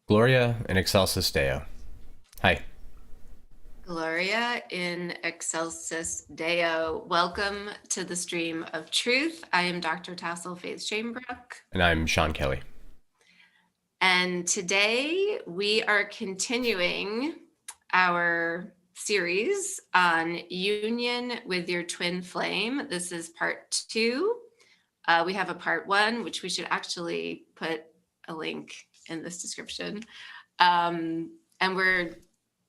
Gloria in Excelsis Deo. Hi. Gloria in Excelsis Deo. Welcome to the Stream of Truth. I am Dr. Tassel Faith Shamebrook. And I'm Sean Kelly. And today we are continuing our series on union with your twin flame. This is part 2. We have a part 1, which we should actually put a link in this description. And we're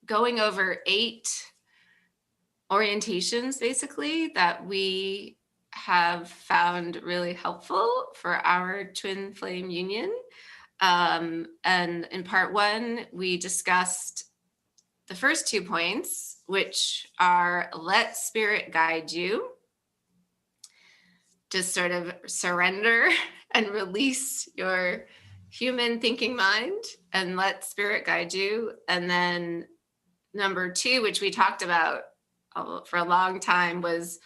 going over 8 orientations basically that we have found really helpful for our twin flame union. And in part 1, we discussed the first 2 points, which are let spirit guide you. Just sort of surrender and release your human thinking mind and let spirit guide you. And then number 2, which we talked about for a long time, was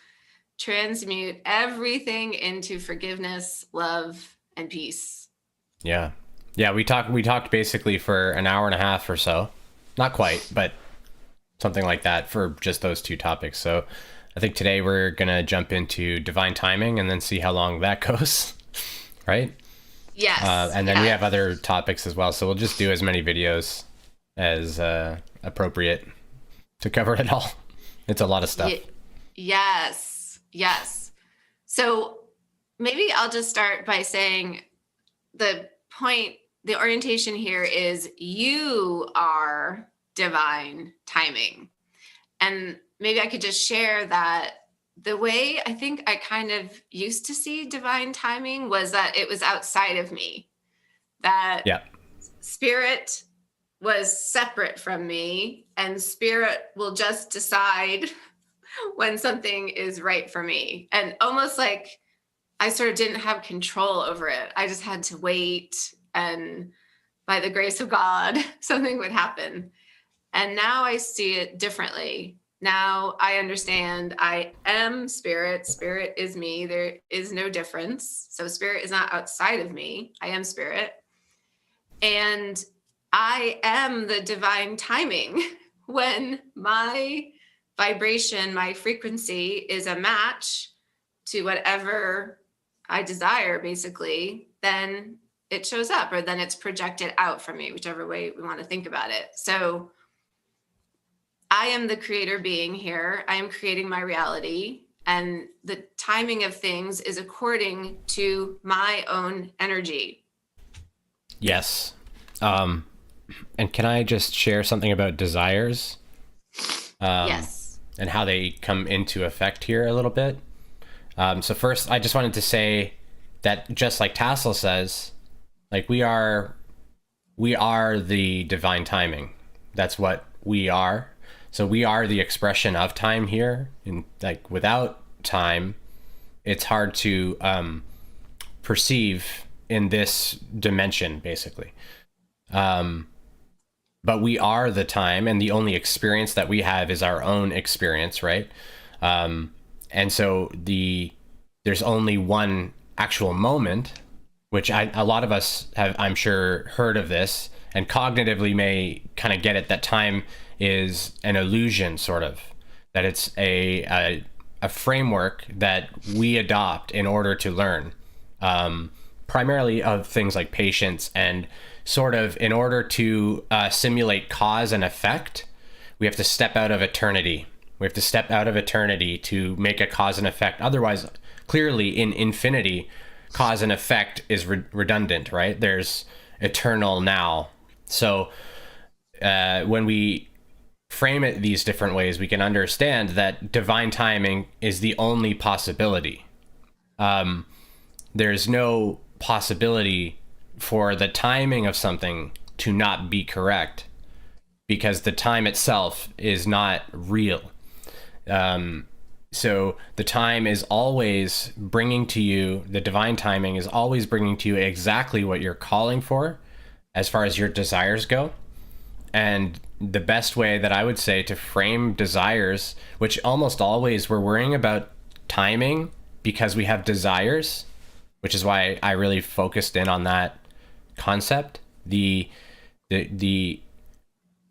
transmute everything into forgiveness, love, and peace. Yeah. We talked basically for an hour and a half or so. Not quite, but something like that for just those 2 topics. So I think today we're going to jump into divine timing and then see how long that goes. Right? Yes. And then we have other topics as well. So we'll just do as many videos as appropriate to cover it all. It's a lot of stuff. Yes. So maybe I'll just start by saying the orientation here is you are divine timing. And maybe I could just share that the way I think I kind of used to see divine timing was that it was outside of me, that spirit was separate from me, and spirit will just decide when something is right for me. And almost like I sort of didn't have control over it. I just had to wait, and by the grace of God, something would happen. And now I see it differently. Now I understand I am spirit. Spirit is me. There is no difference. So spirit is not outside of me. I am spirit. And I am the divine timing. When my vibration, my frequency is a match to whatever I desire, basically, then it shows up, or then it's projected out from me, whichever way we want to think about it. So I am the creator being here. I am creating my reality, and the timing of things is according to my own energy. Yes. And can I just share something about desires? Yes. And how they come into effect here a little bit. So first, I just wanted to say that just like Tassel says, like we are the divine timing. That's what we are. So we are the expression of time here. And like without time, it's hard to perceive in this dimension, basically. But we are the time, and the only experience that we have is our own experience, right? And so there's only one actual moment, which a lot of us have, I'm sure, heard of this, and cognitively may kind of get it, that time is an illusion, sort of, that it's a framework that we adopt in order to learn, primarily of things like patience, and sort of in order to simulate cause and effect, we have to step out of eternity. We have to step out of eternity to make a cause and effect. Otherwise, clearly in infinity, cause and effect is redundant, right? There's eternal now. So when we frame it these different ways, we can understand that divine timing is the only possibility. There's no possibility for the timing of something to not be correct, because the time itself is not real. So the time is always bringing to you, the divine timing is always bringing to you exactly what you're calling for as far as your desires go. And the best way that I would say to frame desires, which almost always we're worrying about timing because we have desires, which is why I really focused in on that concept. The the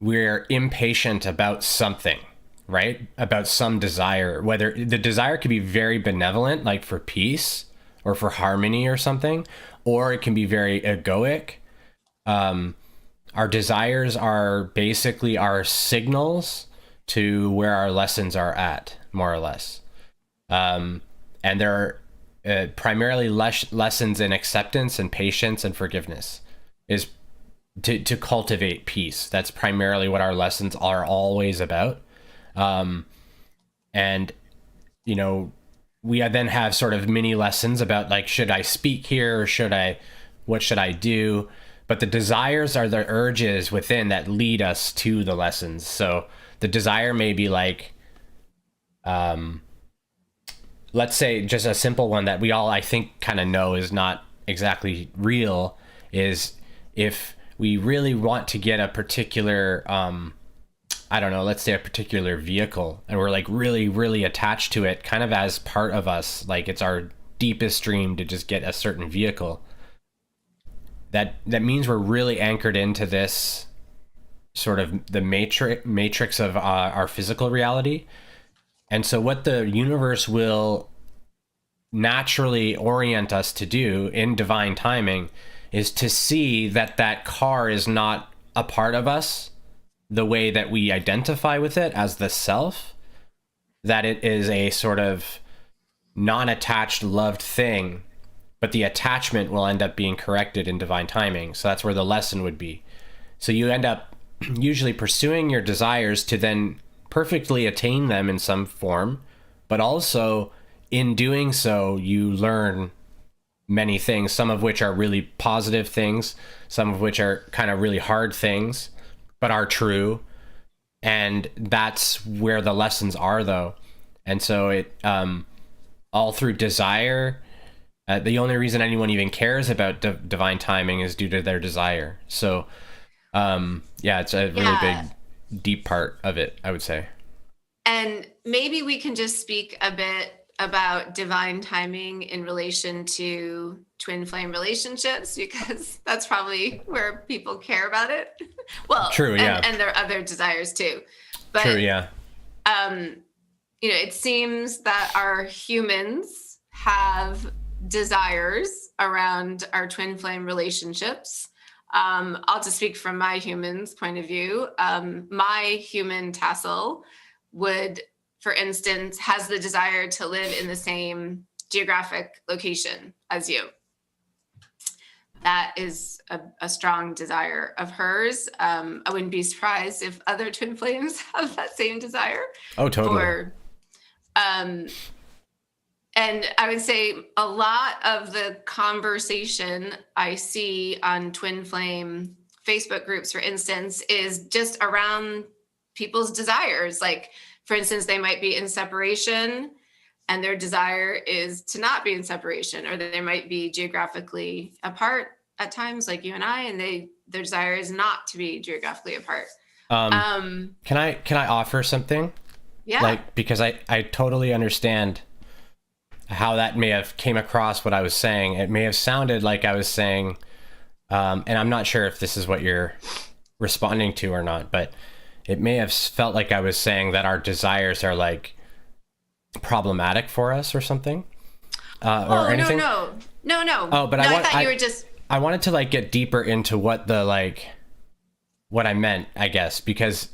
we're impatient about something, right? About some desire, whether the desire could be very benevolent, like for peace or for harmony or something, or it can be very egoic. Our desires are basically our signals to where our lessons are at, more or less. And they're primarily lessons in acceptance and patience and forgiveness, is to cultivate peace. That's primarily what our lessons are always about. And, you know, we then have sort of mini lessons about, like, should I speak here, or what should I do? But the desires are the urges within that lead us to the lessons. So the desire may be like, let's say just a simple one that we all, I think, kind of know is not exactly real, is if we really want to get a particular, I don't know, let's say a particular vehicle, and we're like really, really attached to it, kind of as part of us, like it's our deepest dream to just get a certain vehicle. That means we're really anchored into this sort of the matrix of our physical reality. And so what the universe will naturally orient us to do in divine timing is to see that that car is not a part of us the way that we identify with it as the self, that it is a sort of non-attached, loved thing, but the attachment will end up being corrected in divine timing. So that's where the lesson would be. So you end up usually pursuing your desires to then perfectly attain them in some form, but also in doing so, you learn many things, some of which are really positive things, some of which are kind of really hard things, but are true. And that's where the lessons are, though. And so it, all through desire, the only reason anyone even cares about divine timing is due to their desire. So, yeah, it's a really big, deep part of it, I would say. And maybe we can just speak a bit about divine timing in relation to twin flame relationships, because that's probably where people care about it. Well, true, yeah. And there are other desires too. But, true, yeah. You know, it seems that our humans have desires around our twin flame relationships. I'll just speak from my human's point of view. My human tassel would, for instance, has the desire to live in the same geographic location as you. That is a strong desire of hers. I wouldn't be surprised if other twin flames have that same desire. Oh, totally. And I would say a lot of the conversation I see on twin flame Facebook groups, for instance, is just around people's desires. Like, for instance, they might be in separation and their desire is to not be in separation, or they might be geographically apart at times, like you and I, and their desire is not to be geographically apart. Can I offer something? Yeah. Like, because I totally understand how that may have came across what I was saying. It may have sounded like I was saying, and I'm not sure if this is what you're responding to or not, but it may have felt like I was saying that our desires are like problematic for us or something, or anything. No. Oh, but no, I thought you were just. I wanted to like get deeper into what I meant, I guess, because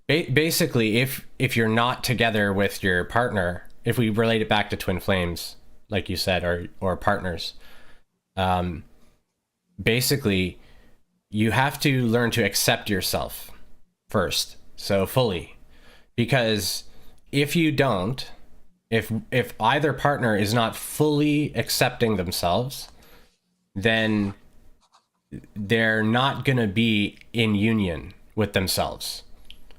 basically, if you're not together with your partner, if we relate it back to twin flames, like you said, or partners, basically, you have to learn to accept yourself first, so fully, because if you don't, if either partner is not fully accepting themselves, then they're not going to be in union with themselves.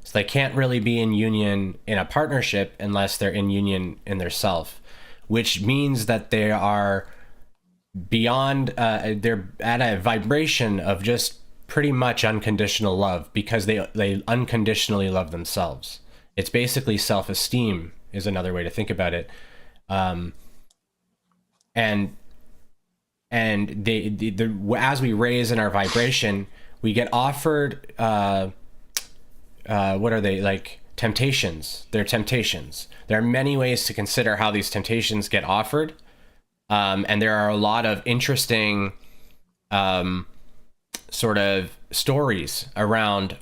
So they can't really be in union in a partnership unless they're in union in their self, which means that they are beyond, they're at a vibration of just pretty much unconditional love, because they unconditionally love themselves. It's basically self-esteem is another way to think about it. And they as we raise in our vibration, we get offered, what are they, like temptations? They're temptations. There are many ways to consider how these temptations get offered. And there are a lot of interesting sort of stories around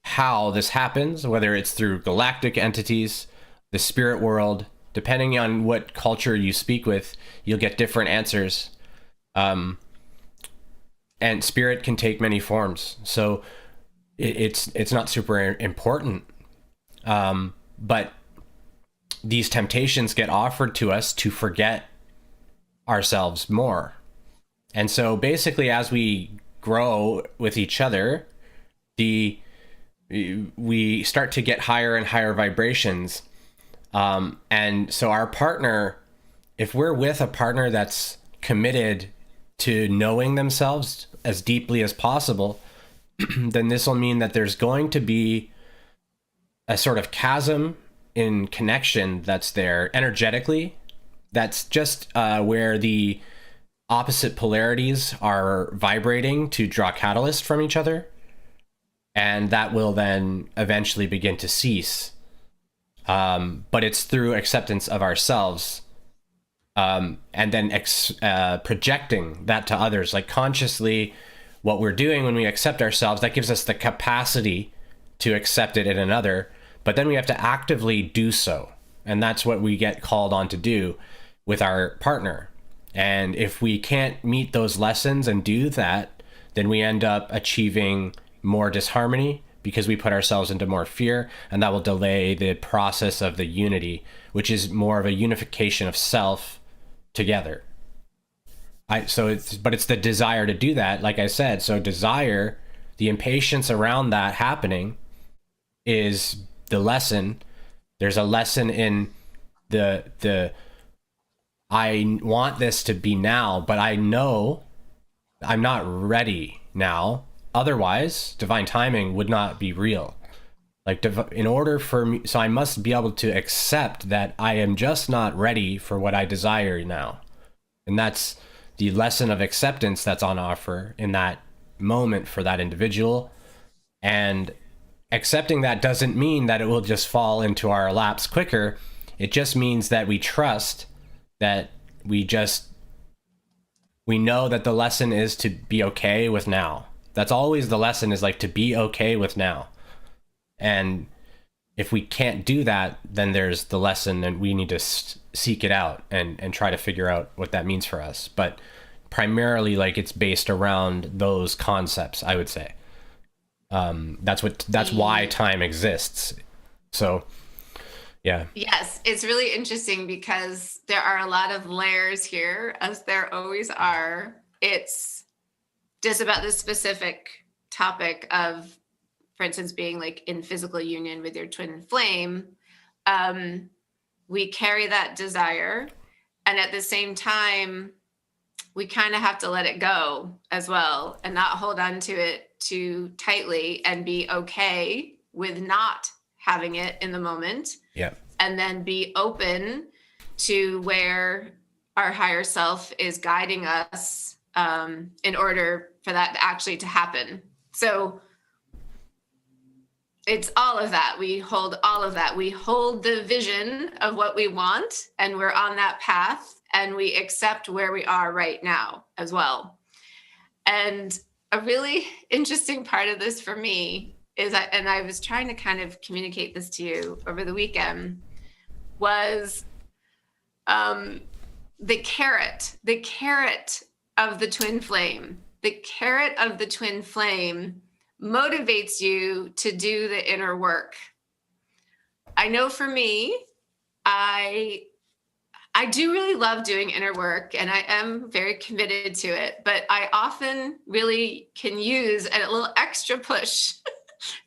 how this happens, whether it's through galactic entities, the spirit world. Depending on what culture you speak with, you'll get different answers. And spirit can take many forms. So it's not super important. But these temptations get offered to us to forget ourselves more. And so basically, as we grow with each other, we start to get higher and higher vibrations. And so our partner, if we're with a partner that's committed to knowing themselves as deeply as possible, then this will mean that there's going to be a sort of chasm in connection that's there energetically. That's just where the opposite polarities are vibrating to draw catalyst from each other. And that will then eventually begin to cease. But it's through acceptance of ourselves, and then projecting that to others, like consciously what we're doing when we accept ourselves, that gives us the capacity to accept it in another, but then we have to actively do so. And that's what we get called on to do with our partner. And if we can't meet those lessons and do that, then we end up achieving more disharmony because we put ourselves into more fear, and that will delay the process of the unity, which is more of a unification of self together. It's the desire to do that, like I said. So desire, the impatience around that happening is the lesson. There's a lesson in the I want this to be now, but I know I'm not ready now. Otherwise, divine timing would not be real. Like, in order for me, so I must be able to accept that I am just not ready for what I desire now. And that's the lesson of acceptance that's on offer in that moment for that individual. And accepting that doesn't mean that it will just fall into our laps quicker. It just means that we trust that we know that the lesson is to be okay with now. That's always the lesson, is like to be okay with now. And if we can't do that, then there's the lesson, and we need to seek it out and try to figure out what that means for us. But primarily, like, it's based around those concepts, I would say. That's why time exists. So, yeah. Yes, it's really interesting because there are a lot of layers here, as there always are. It's just about this specific topic of, for instance, being like in physical union with your twin flame. We carry that desire, and at the same time, we kind of have to let it go as well, and not hold on to it too tightly, and be okay with not having it in the moment. Yeah. And then be open to where our higher self is guiding us, in order for that actually to happen. So it's all of that. We hold all of that. We hold the vision of what we want, and we're on that path, and we accept where we are right now as well. And a really interesting part of this for me is, and I was trying to kind of communicate this to you over the weekend, was the carrot of the twin flame. The carrot of the twin flame motivates you to do the inner work. I know for me, I do really love doing inner work, and I am very committed to it, but I often really can use a little extra push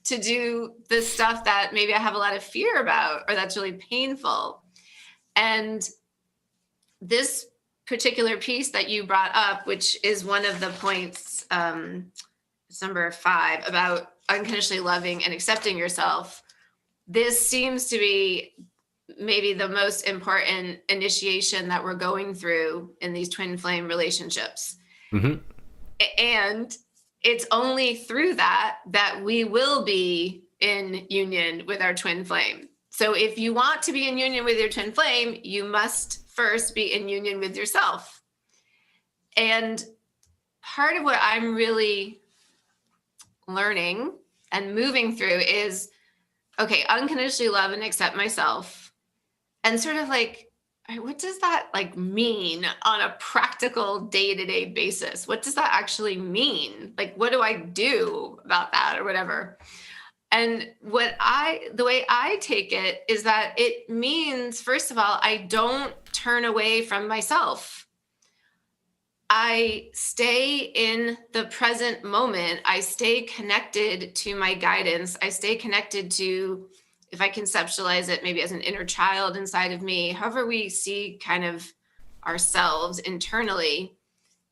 to do the stuff that maybe I have a lot of fear about, or that's really painful. And this particular piece that you brought up, which is one of the points, it's number 5, about unconditionally loving and accepting yourself. This seems to be maybe the most important initiation that we're going through in these twin flame relationships. Mm-hmm. And it's only through that we will be in union with our twin flame. So if you want to be in union with your twin flame, you must first be in union with yourself. And part of what I'm really learning and moving through is, okay, unconditionally love and accept myself. And sort of like, what does that like mean on a practical day-to-day basis? What does that actually mean? Like, what do I do about that or whatever? And the way I take it is that it means, first of all, I don't turn away from myself. I stay in the present moment. I stay connected to my guidance. I stay connected to, if I conceptualize it maybe as an inner child inside of me, however we see kind of ourselves internally.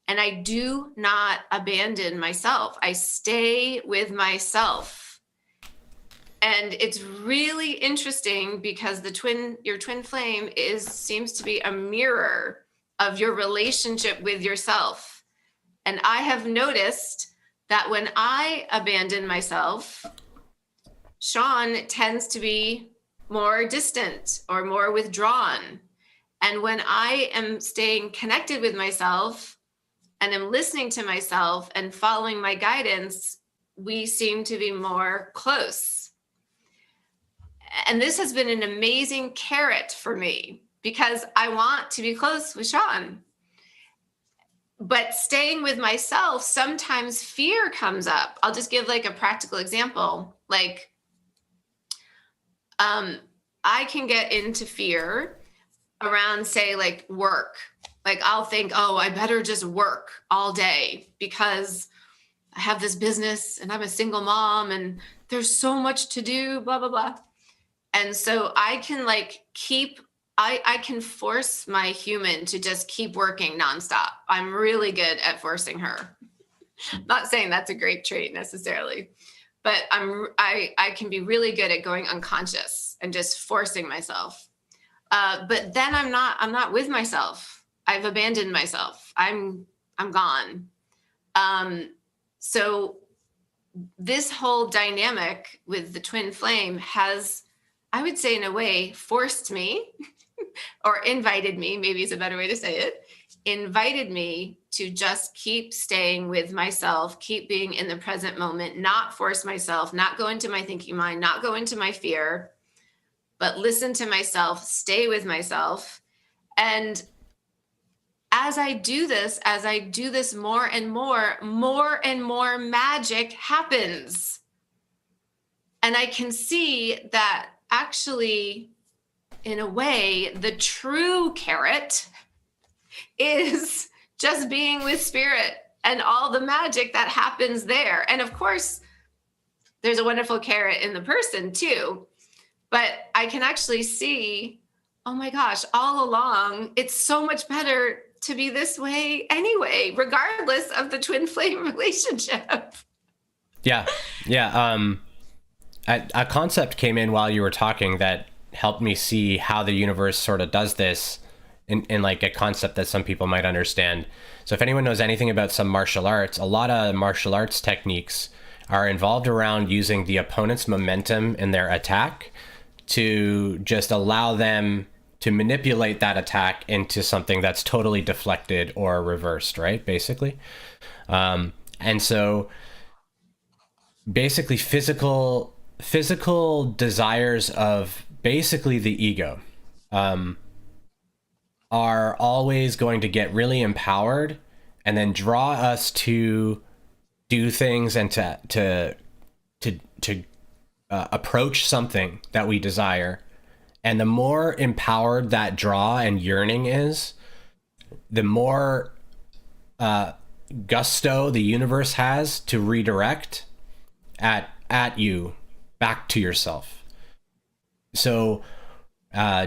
And I do not abandon myself. I stay with myself. And it's really interesting because your twin flame seems to be a mirror of your relationship with yourself. And I have noticed that when I abandon myself, Sean tends to be more distant or more withdrawn. And when I am staying connected with myself and am listening to myself and following my guidance, we seem to be more close. And this has been an amazing carrot for me because I want to be close with Sean. But staying with myself, sometimes fear comes up. I'll just give like a practical example. Like, I can get into fear around, say, like work. Like I'll think, oh, I better just work all day because I have this business and I'm a single mom and there's so much to do, blah, blah, blah. And so I can like I can force my human to just keep working nonstop. I'm really good at forcing her. Not saying that's a great trait necessarily, but I can be really good at going unconscious and just forcing myself. But then I'm not with myself. I've abandoned myself. I'm gone. So this whole dynamic with the twin flame has, I would say in a way, forced me or invited me, maybe is a better way to say it, invited me to just keep staying with myself, keep being in the present moment, not force myself, not go into my thinking mind, not go into my fear, but listen to myself, stay with myself. And as I do this more and more magic happens. And I can see that actually, in a way, the true carrot is just being with spirit and all the magic that happens there. And of course, there's a wonderful carrot in the person too. But I can actually see, oh my gosh, all along, it's so much better to be this way anyway, regardless of the twin flame relationship. Yeah. A concept came in while you were talking that helped me see how the universe sort of does this in like a concept that some people might understand. So if anyone knows anything about some martial arts, a lot of martial arts techniques are involved around using the opponent's momentum in their attack to just allow them to manipulate that attack into something that's totally deflected or reversed, right? Basically. And so basically physical desires of basically the ego are always going to get really empowered and then draw us to do things and to approach something that we desire. And the more empowered that draw and yearning is, the more gusto the universe has to redirect at you back to yourself. So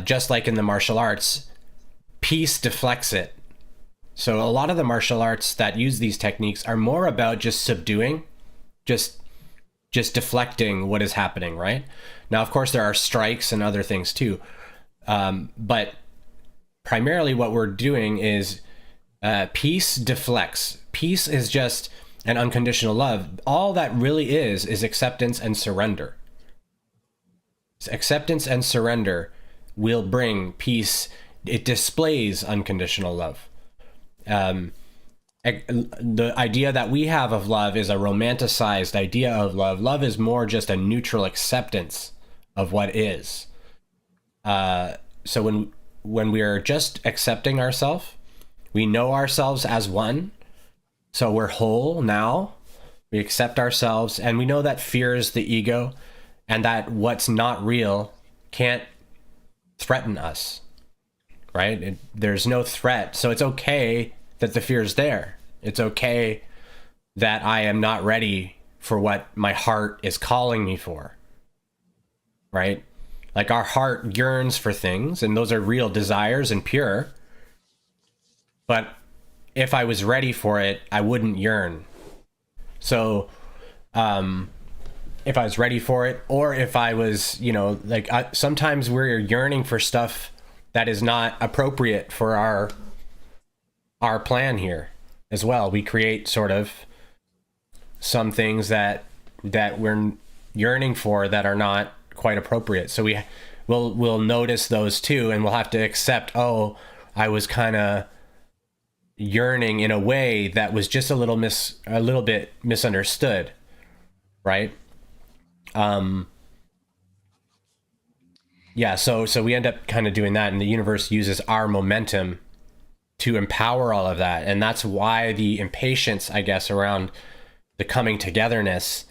just like in the martial arts, peace deflects it. So a lot of the martial arts that use these techniques are more about just subduing, just deflecting what is happening, right? Now, of course, there are strikes and other things too. But primarily what we're doing is peace deflects. Peace is just and unconditional love, all that really is acceptance and surrender. Acceptance and surrender will bring peace. It displays unconditional love. The idea that we have of love is a romanticized idea of love. Love is more just a neutral acceptance of what is. So when we are just accepting ourselves, we know ourselves as one. So we're whole now. We accept ourselves, and we know that fear is the ego, and that what's not real can't threaten us, right? There's no threat. So it's okay that the fear is there. It's okay that I am not ready for what my heart is calling me for, right? Like our heart yearns for things, and those are real desires and pure. But if I was ready for it, I wouldn't yearn. So, if I was ready for it, or if I was, sometimes we're yearning for stuff that is not appropriate for our plan here as well. We create sort of some things that we're yearning for that are not quite appropriate. So we'll notice those too, and we'll have to accept, oh, I was kind of yearning in a way that was just a little bit misunderstood, right? So we end up kind of doing that, and the universe uses our momentum to empower all of that. And that's why the impatience, I guess, around the coming togetherness,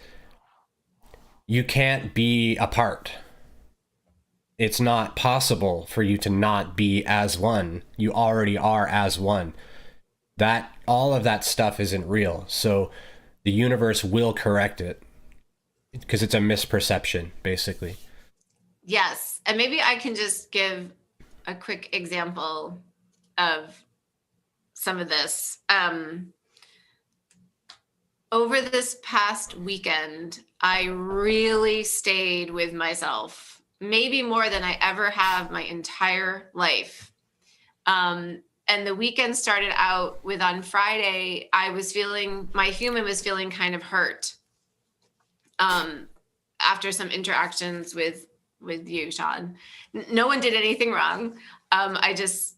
you can't be apart. It's not possible for you to not be as one. You already are as one. That all of that stuff isn't real. So the universe will correct it because it's a misperception, basically. Yes. And maybe I can just give a quick example of some of this. Over this past weekend, I really stayed with myself, maybe more than I ever have my entire life. And the weekend started out with, on Friday, my human was feeling kind of hurt after some interactions with you, Sean. No one did anything wrong. I just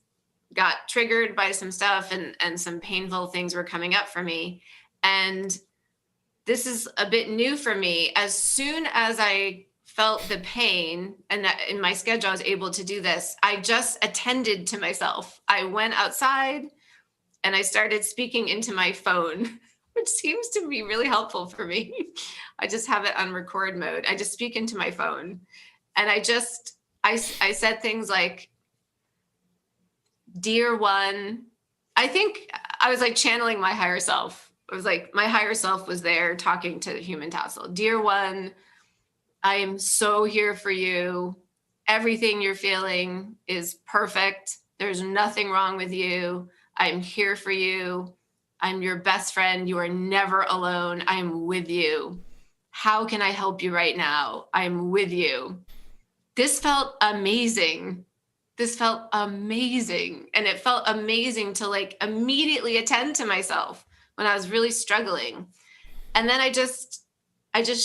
got triggered by some stuff, and some painful things were coming up for me. And this is a bit new for me. As soon as I felt the pain, and that in my schedule I was able to do this, I just attended to myself. I went outside and I started speaking into my phone, which seems to be really helpful for me. I just have it on record mode. I just speak into my phone, and I said things like, "Dear one," I think I was like channeling my higher self. It was like my higher self was there talking to the human tassel. "Dear one, I am so here for you. Everything you're feeling is perfect. There's nothing wrong with you. I'm here for you. I'm your best friend. You are never alone. I'm with you. How can I help you right now? I'm with you." This felt amazing. And it felt amazing to like immediately attend to myself when I was really struggling. And then I just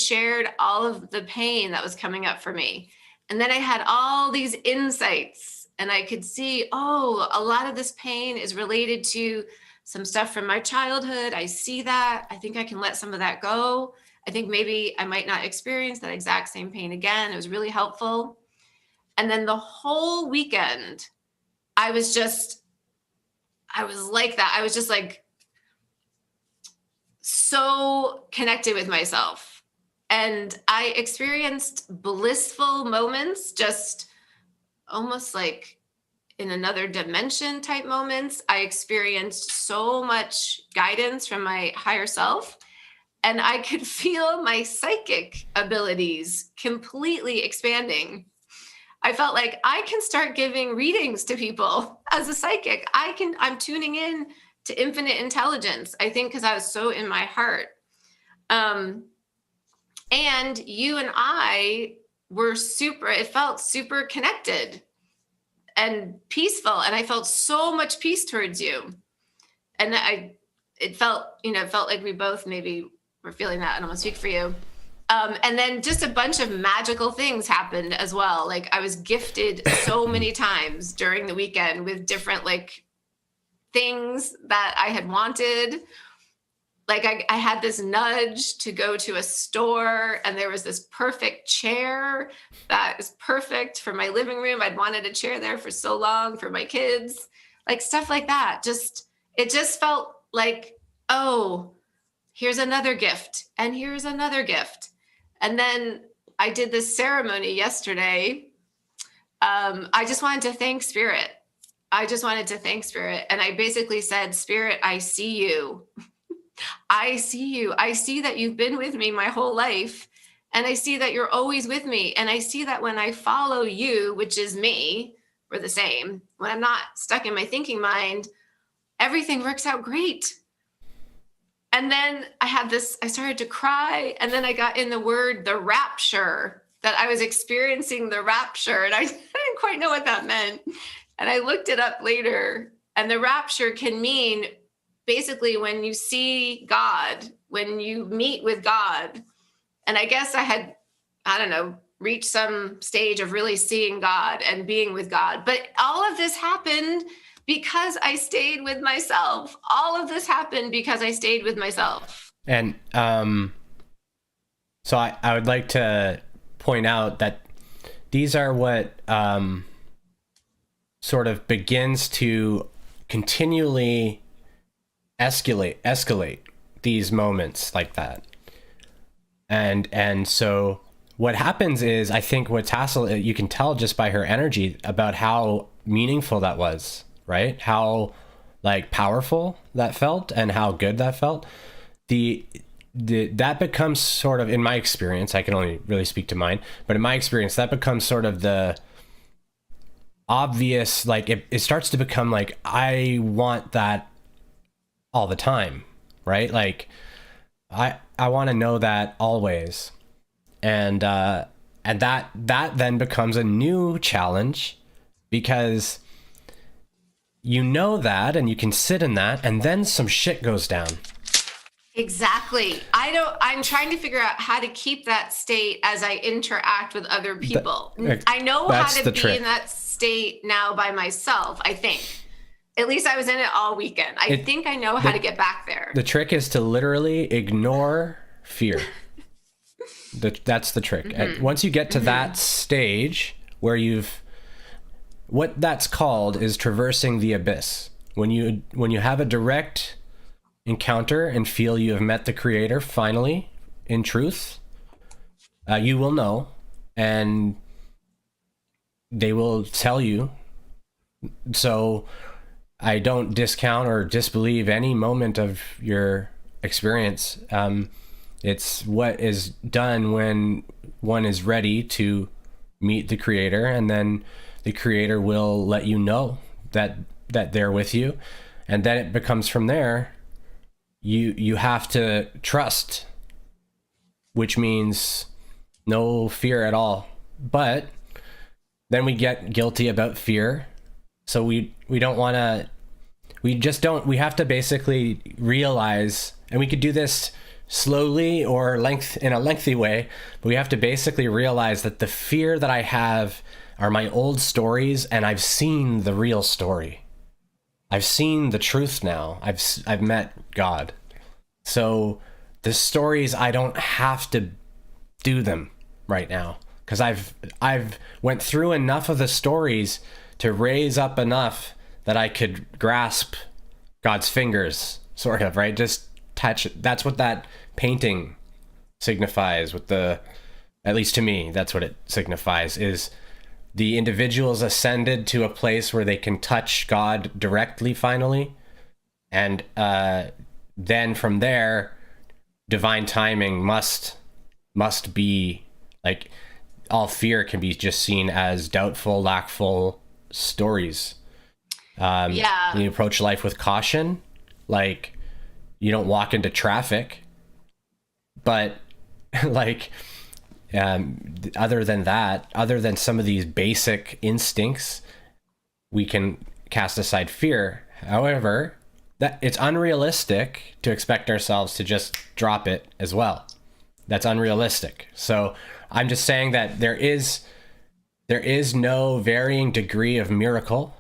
shared all of the pain that was coming up for me. And then I had all these insights, and I could see, oh, a lot of this pain is related to some stuff from my childhood. I see that. I think I can let some of that go. I think maybe I might not experience that exact same pain again. It was really helpful. And then the whole weekend, I was like that. I was just like so connected with myself. And I experienced blissful moments, just almost like in another dimension type moments. I experienced so much guidance from my higher self, and I could feel my psychic abilities completely expanding. I felt like I can start giving readings to people as a psychic. I'm tuning in to infinite intelligence, I think, because I was so in my heart. And you and I it felt super connected and peaceful. And I felt so much peace towards you. And it felt, felt like we both maybe were feeling that. I don't want to speak for you. And then just a bunch of magical things happened as well. Like I was gifted so many times during the weekend with different like things that I had wanted. Like I had this nudge to go to a store, and there was this perfect chair that is perfect for my living room. I'd wanted a chair there for so long for my kids, like stuff like that. It just felt like, oh, here's another gift, and here's another gift. And then I did this ceremony yesterday. I just wanted to thank Spirit. I just wanted to thank Spirit. And I basically said, Spirit, I see you. I see you. I see that you've been with me my whole life. And I see that you're always with me. And I see that when I follow you, which is me, we're the same. When I'm not stuck in my thinking mind, everything works out great. And then I started to cry. And then I got in the word, the rapture, that I was experiencing the rapture. And I didn't quite know what that meant. And I looked it up later. And the rapture can mean basically when you see God, when you meet with God. And I guess I don't know, reached some stage of really seeing God and being with God. But all of this happened because I stayed with myself. All of this happened because I stayed with myself. And so I would like to point out that these are what sort of begins to continually escalate these moments like that. And so what happens is, I think what Tassel, you can tell just by her energy about how meaningful that was, right? How like powerful that felt and how good that felt. That becomes sort of, in my experience, I can only really speak to mine, but in my experience, that becomes sort of the obvious, like it starts to become like, I want that all the time, right? Like I want to know that always. And that then becomes a new challenge, because you know that, and you can sit in that, and then some shit goes down. Exactly. I'm trying to figure out how to keep that state as I interact with other people. I know how to be in that state now by myself, I think. At least I was in it all weekend. I think I know how to get back there. The trick is to literally ignore fear. That's the trick. Mm-hmm. Once you get to that stage where what that's called is traversing the abyss. When you have a direct encounter and feel you have met the Creator finally, in truth, you will know, and they will tell you. So I don't discount or disbelieve any moment of your experience. It's what is done when one is ready to meet the Creator, and then the Creator will let you know that they're with you. And then it becomes, from there, you have to trust, which means no fear at all. But then we get guilty about fear. So we don't want to, we have to basically realize, and we could do this slowly or in a lengthy way, but we have to basically realize that the fear that I have are my old stories, and I've seen the real story. I've seen the truth now. I've met God. So the stories, I don't have to do them right now, because I've went through enough of the stories to raise up enough that I could grasp God's fingers, sort of, right? Just touch it. That's what that painting signifies, at least to me, that's what it signifies, is the individuals ascended to a place where they can touch God directly finally. And then from there, divine timing must be, like, all fear can be just seen as doubtful, lackful stories. You approach life with caution, like you don't walk into traffic, but like other than some of these basic instincts, we can cast aside fear. However, that it's unrealistic to expect ourselves to just drop it as well. That's unrealistic. So I'm just saying that there is no varying degree of miracle.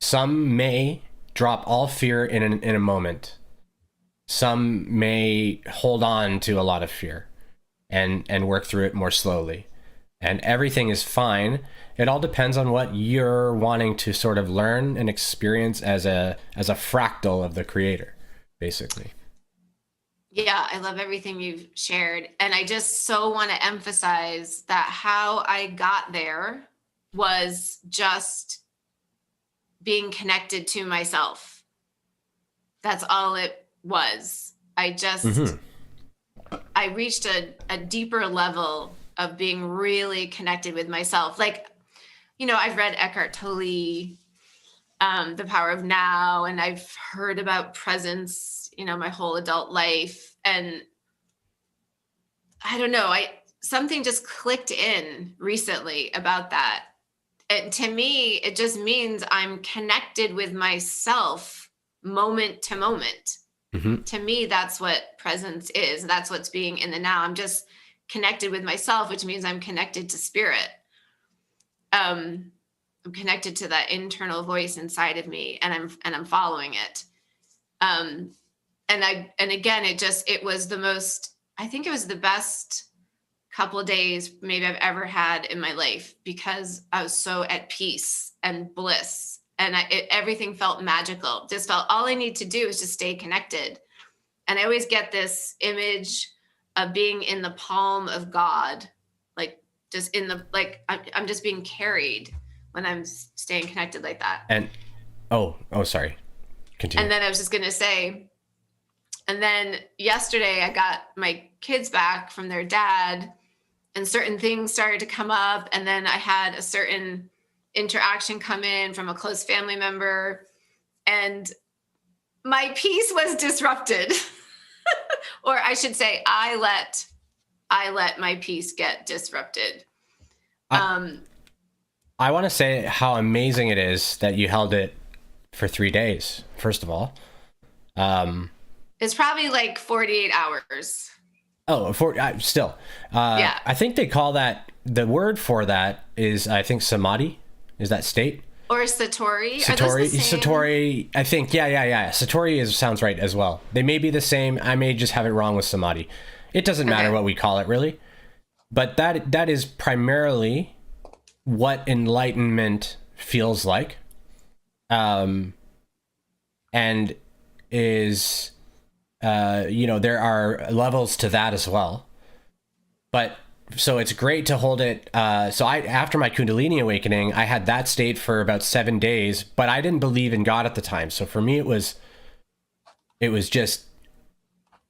Some may drop all fear in a moment. Some may hold on to a lot of fear and work through it more slowly. And everything is fine. It all depends on what you're wanting to sort of learn and experience as a fractal of the creator, basically. Yeah, I love everything you've shared. And I just so want to emphasize that how I got there was just being connected to myself. That's all it was. I just, I reached a deeper level of being really connected with myself. Like, you know, I've read Eckhart Tolle, The Power of Now, and I've heard about presence, you know, my whole adult life. And I don't know, something just clicked in recently about that. And to me, it just means I'm connected with myself moment to moment. To me, that's what presence is. That's what's being in the now. I'm just connected with myself, which means I'm connected to spirit. I'm connected to that internal voice inside of me, and I'm following it. And again, it was the most, I think it was the best couple of days maybe I've ever had in my life, because I was so at peace and bliss, and everything felt magical. Just felt all I need to do is just stay connected. And I always get this image of being in the palm of God, like just in the, like I'm just being carried when I'm staying connected like that. And sorry, continue. And then I was just gonna say, and then yesterday I got my kids back from their dad, and certain things started to come up, and then I had a certain interaction come in from a close family member, and my peace was disrupted. Or I should say, I let my peace get disrupted. I want to say how amazing it is that you held it for 3 days, first of all. It's probably like 48 hours. Still. Yeah. I think they call that, the word for that is, I think, samadhi. Is that state? Or Satori. Satori, I think. Yeah. Satori sounds right as well. They may be the same. I may just have it wrong with samadhi. It doesn't matter what we call it, really. But that is primarily what enlightenment feels like. And is, there are levels to that as well. But so it's great to hold it. So after my Kundalini Awakening, I had that state for about 7 days, but I didn't believe in God at the time. So for me, it was just,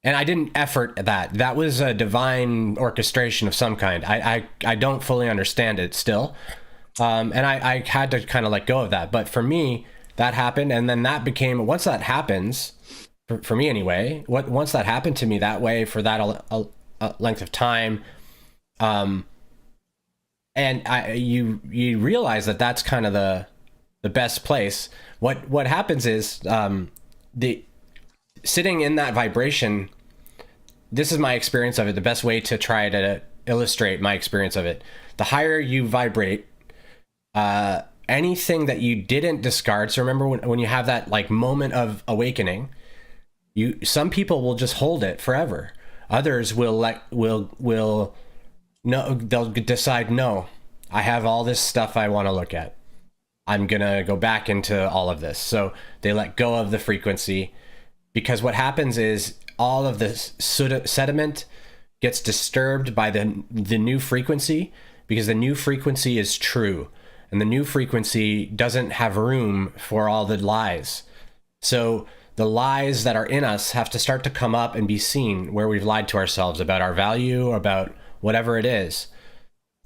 and I didn't effort that. That was a divine orchestration of some kind. I don't fully understand it still. And I had to kind of let go of that. But for me, that happened. And then that became, once that happens, for me anyway, once that happened to me that way for that length of time, and you realize that that's kind of the best place. What happens is, the sitting in that vibration, this is my experience of it. The best way to try to illustrate my experience of it, the higher you vibrate, anything that you didn't discard. So remember when you have that like moment of awakening, some people will just hold it forever. Others will no, they'll decide, no, I have all this stuff I want to look at. I'm going to go back into all of this. So they let go of the frequency, because what happens is all of the sediment gets disturbed by the new frequency, because the new frequency is true, and the new frequency doesn't have room for all the lies. So the lies that are in us have to start to come up and be seen, where we've lied to ourselves about our value, about whatever it is.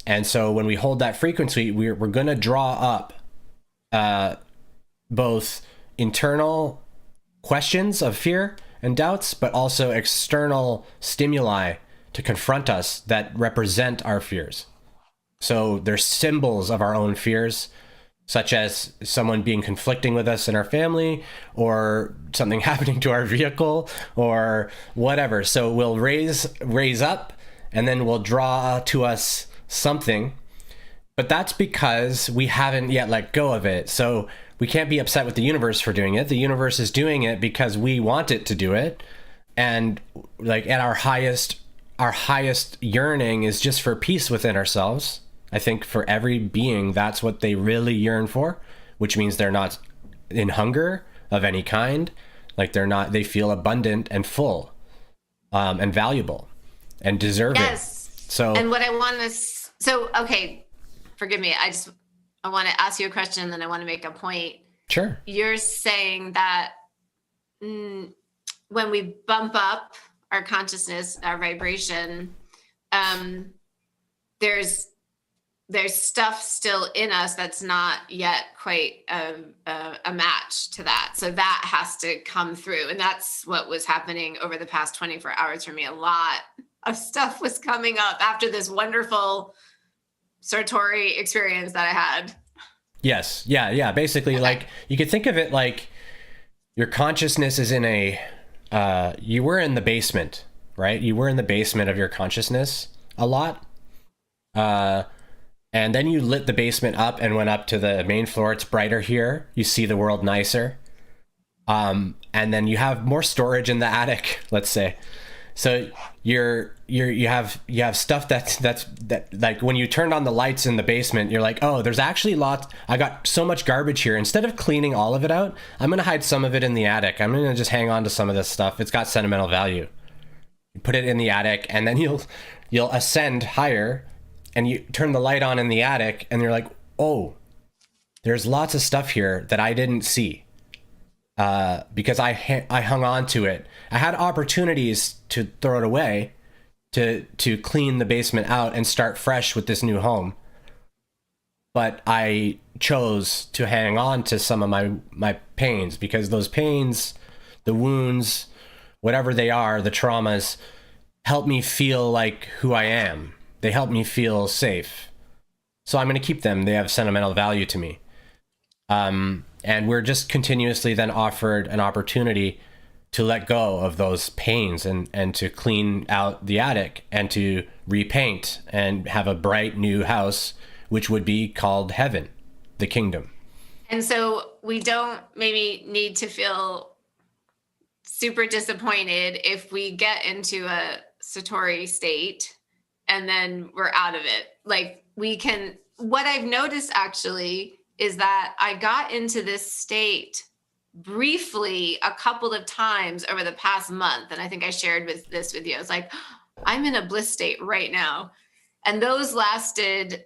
And so when we hold that frequency, we're going to draw up both internal questions of fear and doubts, but also external stimuli to confront us that represent our fears. So they're symbols of our own fears. such as someone being conflicting with us in our family, or something happening to our vehicle, or whatever. So we'll raise up, and then we'll draw to us something, but that's because we haven't yet let go of it. So we can't be upset with the universe for doing it. The universe is doing it because we want it to do it. And like at our highest yearning is just for peace within ourselves. I think for every being, that's what they really yearn for, which means they're not in hunger of any kind. Like they feel abundant and full, and valuable and deserving. Yes. So, and what I want to, okay, forgive me. I want to ask you a question, and then I want to make a point. Sure. You're saying that when we bump up our consciousness, our vibration, there's stuff still in us that's not yet quite a match to that. So that has to come through. And that's what was happening over the past 24 hours for me. A lot of stuff was coming up after this wonderful Satori experience that I had. Yes. Yeah. Basically, okay. Like you could think of it like your consciousness is in you were in the basement, right? You were in the basement of your consciousness a lot. And then you lit the basement up and went up to the main floor. It's brighter here. You see the world nicer. And then you have more storage in the attic, let's say. So you have stuff that like when you turned on the lights in the basement, you're like, oh, there's actually lots. I got so much garbage here. Instead of cleaning all of it out, I'm going to hide some of it in the attic. I'm going to just hang on to some of this stuff. It's got sentimental value. You put it in the attic, and then you'll ascend higher, and you turn the light on in the attic, and you're like, oh, there's lots of stuff here that I didn't see. Because I hung on to it. I had opportunities to throw it away, to clean the basement out and start fresh with this new home. But I chose to hang on to some of my pains, because those pains, the wounds, whatever they are, the traumas, help me feel like who I am. They help me feel safe. So I'm going to keep them. They have sentimental value to me. And we're just continuously then offered an opportunity to let go of those pains and to clean out the attic and to repaint and have a bright new house, which would be called heaven, the kingdom. And so we don't maybe need to feel super disappointed if we get into a Satori state and then we're out of it. Like what I've noticed actually is that I got into this state briefly a couple of times over the past month. And I think I shared this with you. I was like, I'm in a bliss state right now. And those lasted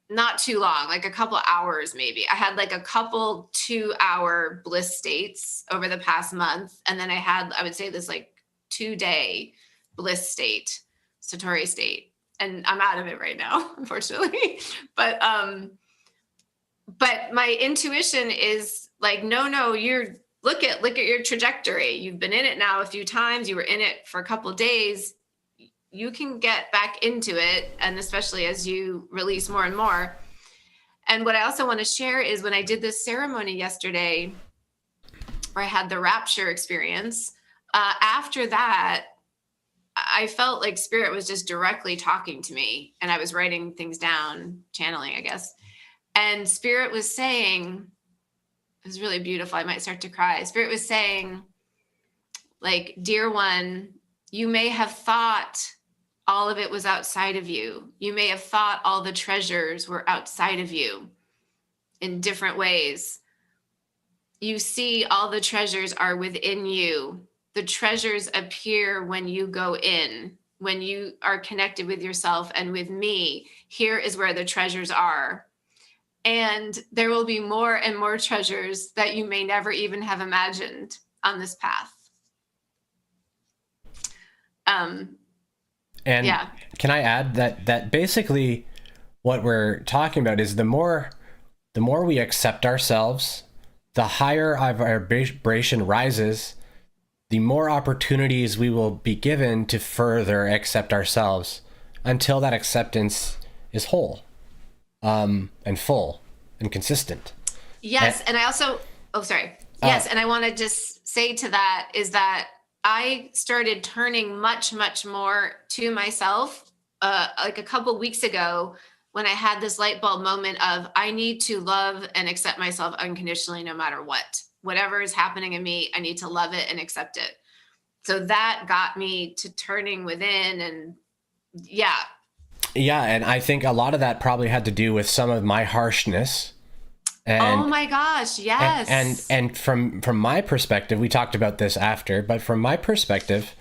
not too long, like a couple hours maybe. I had like a couple 2-hour bliss states over the past month. And then I would say this like 2-day bliss state, Satori state. And I'm out of it right now, unfortunately. But my intuition is like, no, look at your trajectory. You've been in it now a few times. You were in it for a couple of days. You can get back into it. And especially as you release more and more. And what I also want to share is when I did this ceremony yesterday, where I had the rapture experience, after that, I felt like spirit was just directly talking to me, and I was writing things down, channeling, I guess. And spirit was saying, it was really beautiful. I might start to cry. Spirit was saying, like, dear one, you may have thought all of it was outside of you. You may have thought all the treasures were outside of you in different ways. You see, all the treasures are within you. The treasures appear when you go in, when you are connected with yourself and with me. Here is where the treasures are. And there will be more and more treasures that you may never even have imagined on this path. And yeah. Can I add that basically what we're talking about is the more we accept ourselves, the higher our vibration rises, the more opportunities we will be given to further accept ourselves until that acceptance is whole. And full. and consistent. Yes. And I also, oh, sorry. Yes. And I want to just say to that is that I started turning much, much more to myself like a couple weeks ago when I had this light bulb moment of I need to love and accept myself unconditionally no matter what. Whatever is happening in me, I need to love it and accept it. So that got me to turning within and yeah. Yeah, and I think a lot of that probably had to do with some of my harshness. And, oh my gosh, yes. And from my perspective, we talked about this after, but from my perspective,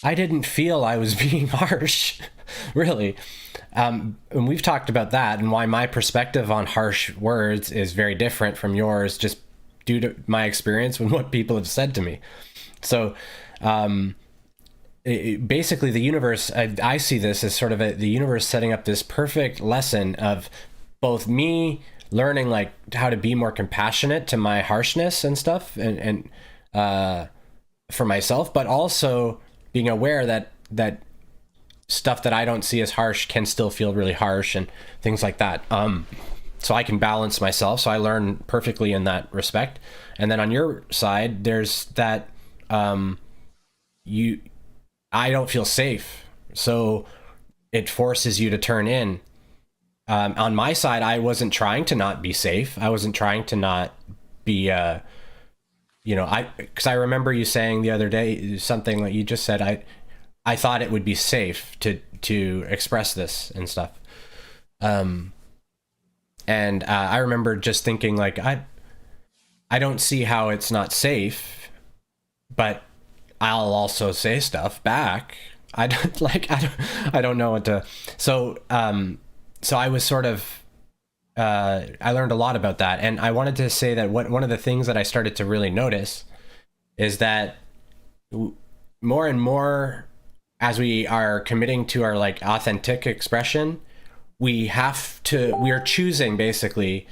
I didn't feel I was being harsh, really. And we've talked about that and why my perspective on harsh words is very different from yours, just due to my experience and what people have said to me. So basically the universe, I see this as sort of the universe setting up this perfect lesson of both me learning like how to be more compassionate to my harshness and stuff and for myself, but also being aware that stuff that I don't see as harsh can still feel really harsh and things like that. So I can balance myself. So I learn perfectly in that respect. And then on your side, there's that I don't feel safe. So it forces you to turn in. On my side, I wasn't trying to not be safe. I wasn't trying to not be, because I remember you saying the other day something that you just said. I thought it would be safe to express this and stuff. And I remember just thinking like, I don't see how it's not safe, but I'll also say stuff back. I don't know what to. So I was sort of, I learned a lot about that. And I wanted to say that one of the things that I started to really notice is that more and more as we are committing to our like authentic expression, we are choosing basically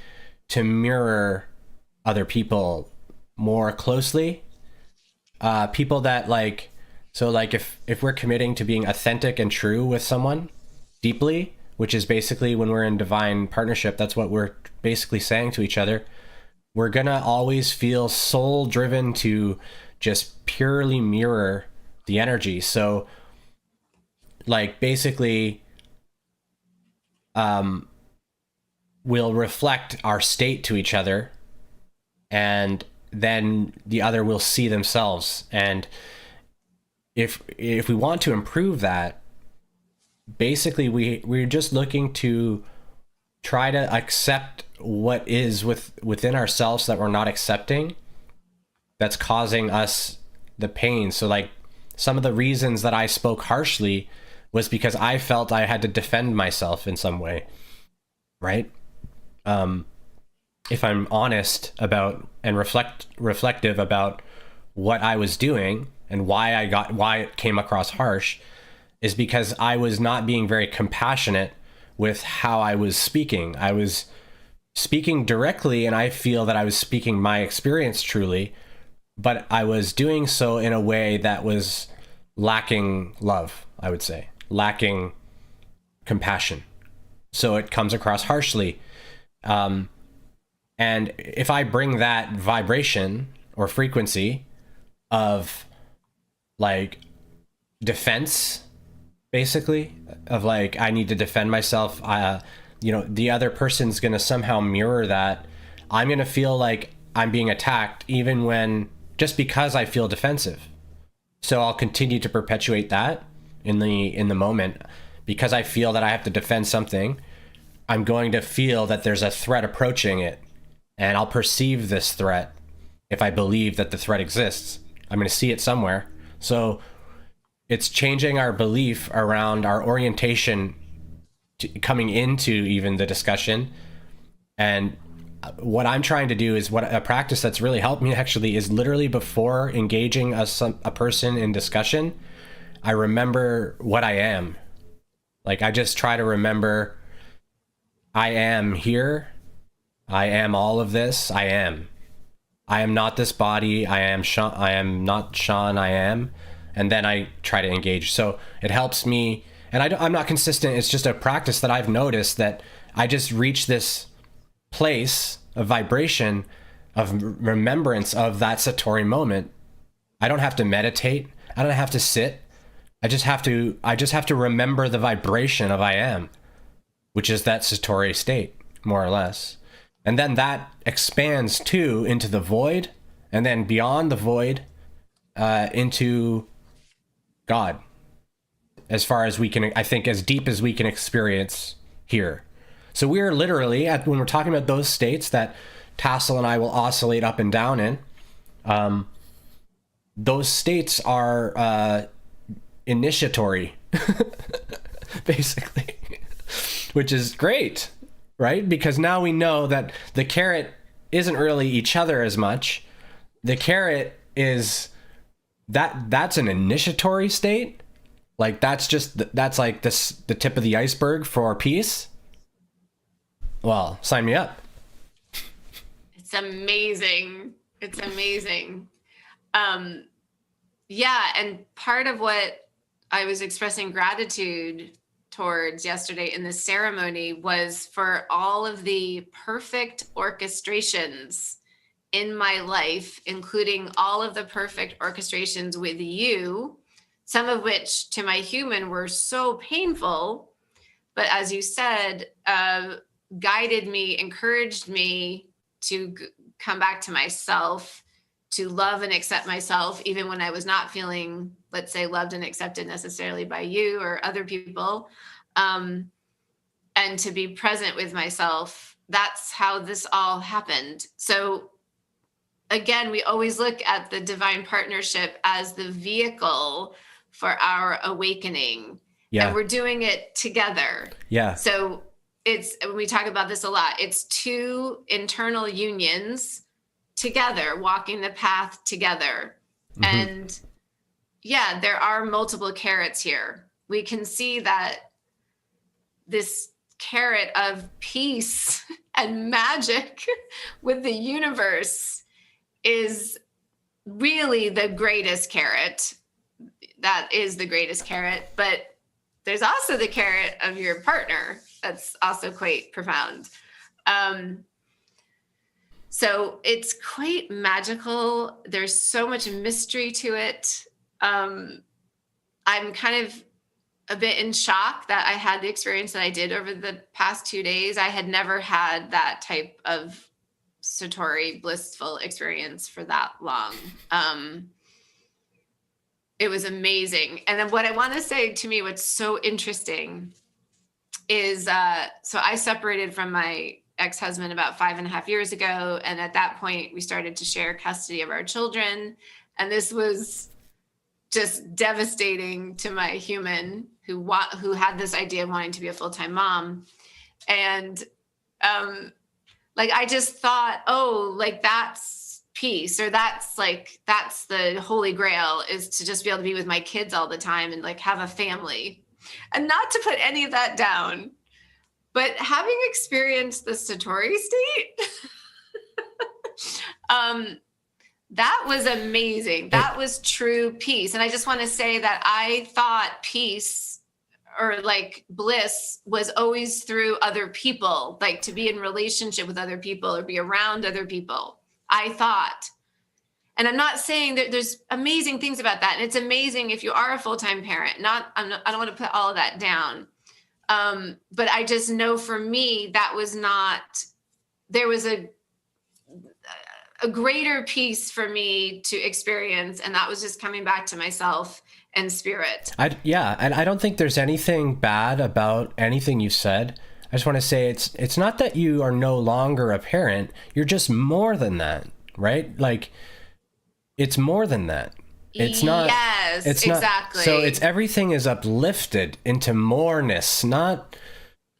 to mirror other people more closely. People that like, so like if we're committing to being authentic and true with someone deeply, which is basically when we're in divine partnership, that's what we're basically saying to each other. We're gonna always feel soul driven to just purely mirror the energy. So like basically we'll reflect our state to each other, and then the other will see themselves. And if we want to improve that, basically we're just looking to try to accept what is within ourselves that we're not accepting, that's causing us the pain. So like some of the reasons that I spoke harshly was because I felt I had to defend myself in some way, right? If I'm honest about and reflective about what I was doing and why it came across harsh, is because I was not being very compassionate with how I was speaking. I was speaking directly, and I feel that I was speaking my experience truly, but I was doing so in a way that was lacking love, I would say, lacking compassion. So it comes across harshly. And if I bring that vibration or frequency of like defense, basically, of like, I need to defend myself, the other person's going to somehow mirror that. I'm going to feel like I'm being attacked even when, just because I feel defensive. So I'll continue to perpetuate that in the moment, because I feel that I have to defend something. I'm going to feel that there's a threat approaching it, and I'll perceive this threat. If I believe that the threat exists, I'm going to see it somewhere. So it's changing our belief around our orientation coming into even the discussion. And what I'm trying to do is, what a practice that's really helped me actually is literally before engaging a person in discussion, I remember what I am. Like, I just try to remember, I am here. I am all of this. I am not this body. I am not Sean. I am. And then I try to engage. So it helps me. And I'm not consistent. It's just a practice that I've noticed, that I just reach this place, a vibration of remembrance of that Satori moment. I don't have to meditate. I don't have to sit. I just have to remember the vibration of I am, which is that Satori state, more or less. And then that expands too into the void, and then beyond the void, into God. As far as we can, I think, as deep as we can experience here. So we're literally when we're talking about those states that Tassel and I will oscillate up and down in, those states are initiatory, basically, which is great, right? Because now we know that the carrot isn't really each other as much. The carrot is that's an initiatory state. Like that's like the tip of the iceberg for peace. Well, sign me up. It's amazing. It's amazing. Yeah, and part of what I was expressing gratitude towards yesterday in the ceremony was for all of the perfect orchestrations in my life, including all of the perfect orchestrations with you, some of which to my human were so painful, but as you said, guided me, encouraged me to come back to myself, to love and accept myself, even when I was not feeling, let's say, loved and accepted necessarily by you or other people, and to be present with myself. That's how this all happened. So again, we always look at the divine partnership as the vehicle for our awakening. Yeah. And we're doing it together. Yeah. So we talk about this a lot. It's two internal unions together, walking the path together. Mm-hmm. And yeah, there are multiple carrots here. We can see that this carrot of peace and magic with the universe is really the greatest carrot. That is the greatest carrot, but there's also the carrot of your partner. That's also quite profound. So it's quite magical. There's so much mystery to it. I'm kind of a bit in shock that I had the experience that I did over the past 2 days. I had never had that type of Satori blissful experience for that long. It was amazing. And then what I want to say, to me, what's so interesting is, so I separated from my ex-husband about 5.5 years ago. And at that point, we started to share custody of our children. And this was just devastating to my human who had this idea of wanting to be a full-time mom. And I just thought, that's peace, or that's the holy grail, is to just be able to be with my kids all the time and have a family. And not to put any of that down, but having experienced the Satori state, that was amazing. That was true peace. And I just want to say that I thought peace or bliss was always through other people, to be in relationship with other people or be around other people. I thought, and I'm not saying that there's amazing things about that. And it's amazing if you are a full-time parent. I don't want to put all of that down. But I just know for me, that was not, there was a greater peace for me to experience. And that was just coming back to myself and spirit. And I don't think there's anything bad about anything you said. I just want to say it's not that you are no longer a parent. You're just more than that, right? It's more than that. It's not. Yes, it's exactly. Not, so it's everything is uplifted into moreness, not.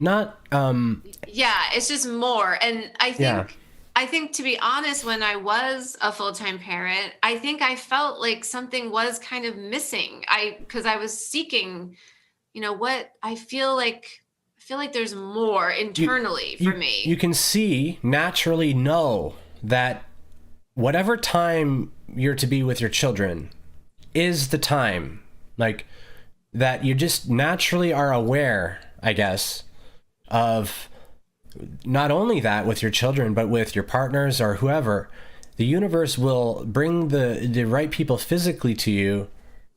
Yeah, it's just more. And I think to be honest, when I was a full-time parent, I think I felt like something was kind of missing. Because I was seeking, what I feel like there's more internally for me. You can naturally know that whatever time you're to be with your children is the time, that you just naturally are aware, I guess, of not only that with your children, but with your partners or whoever, the universe will bring the right people physically to you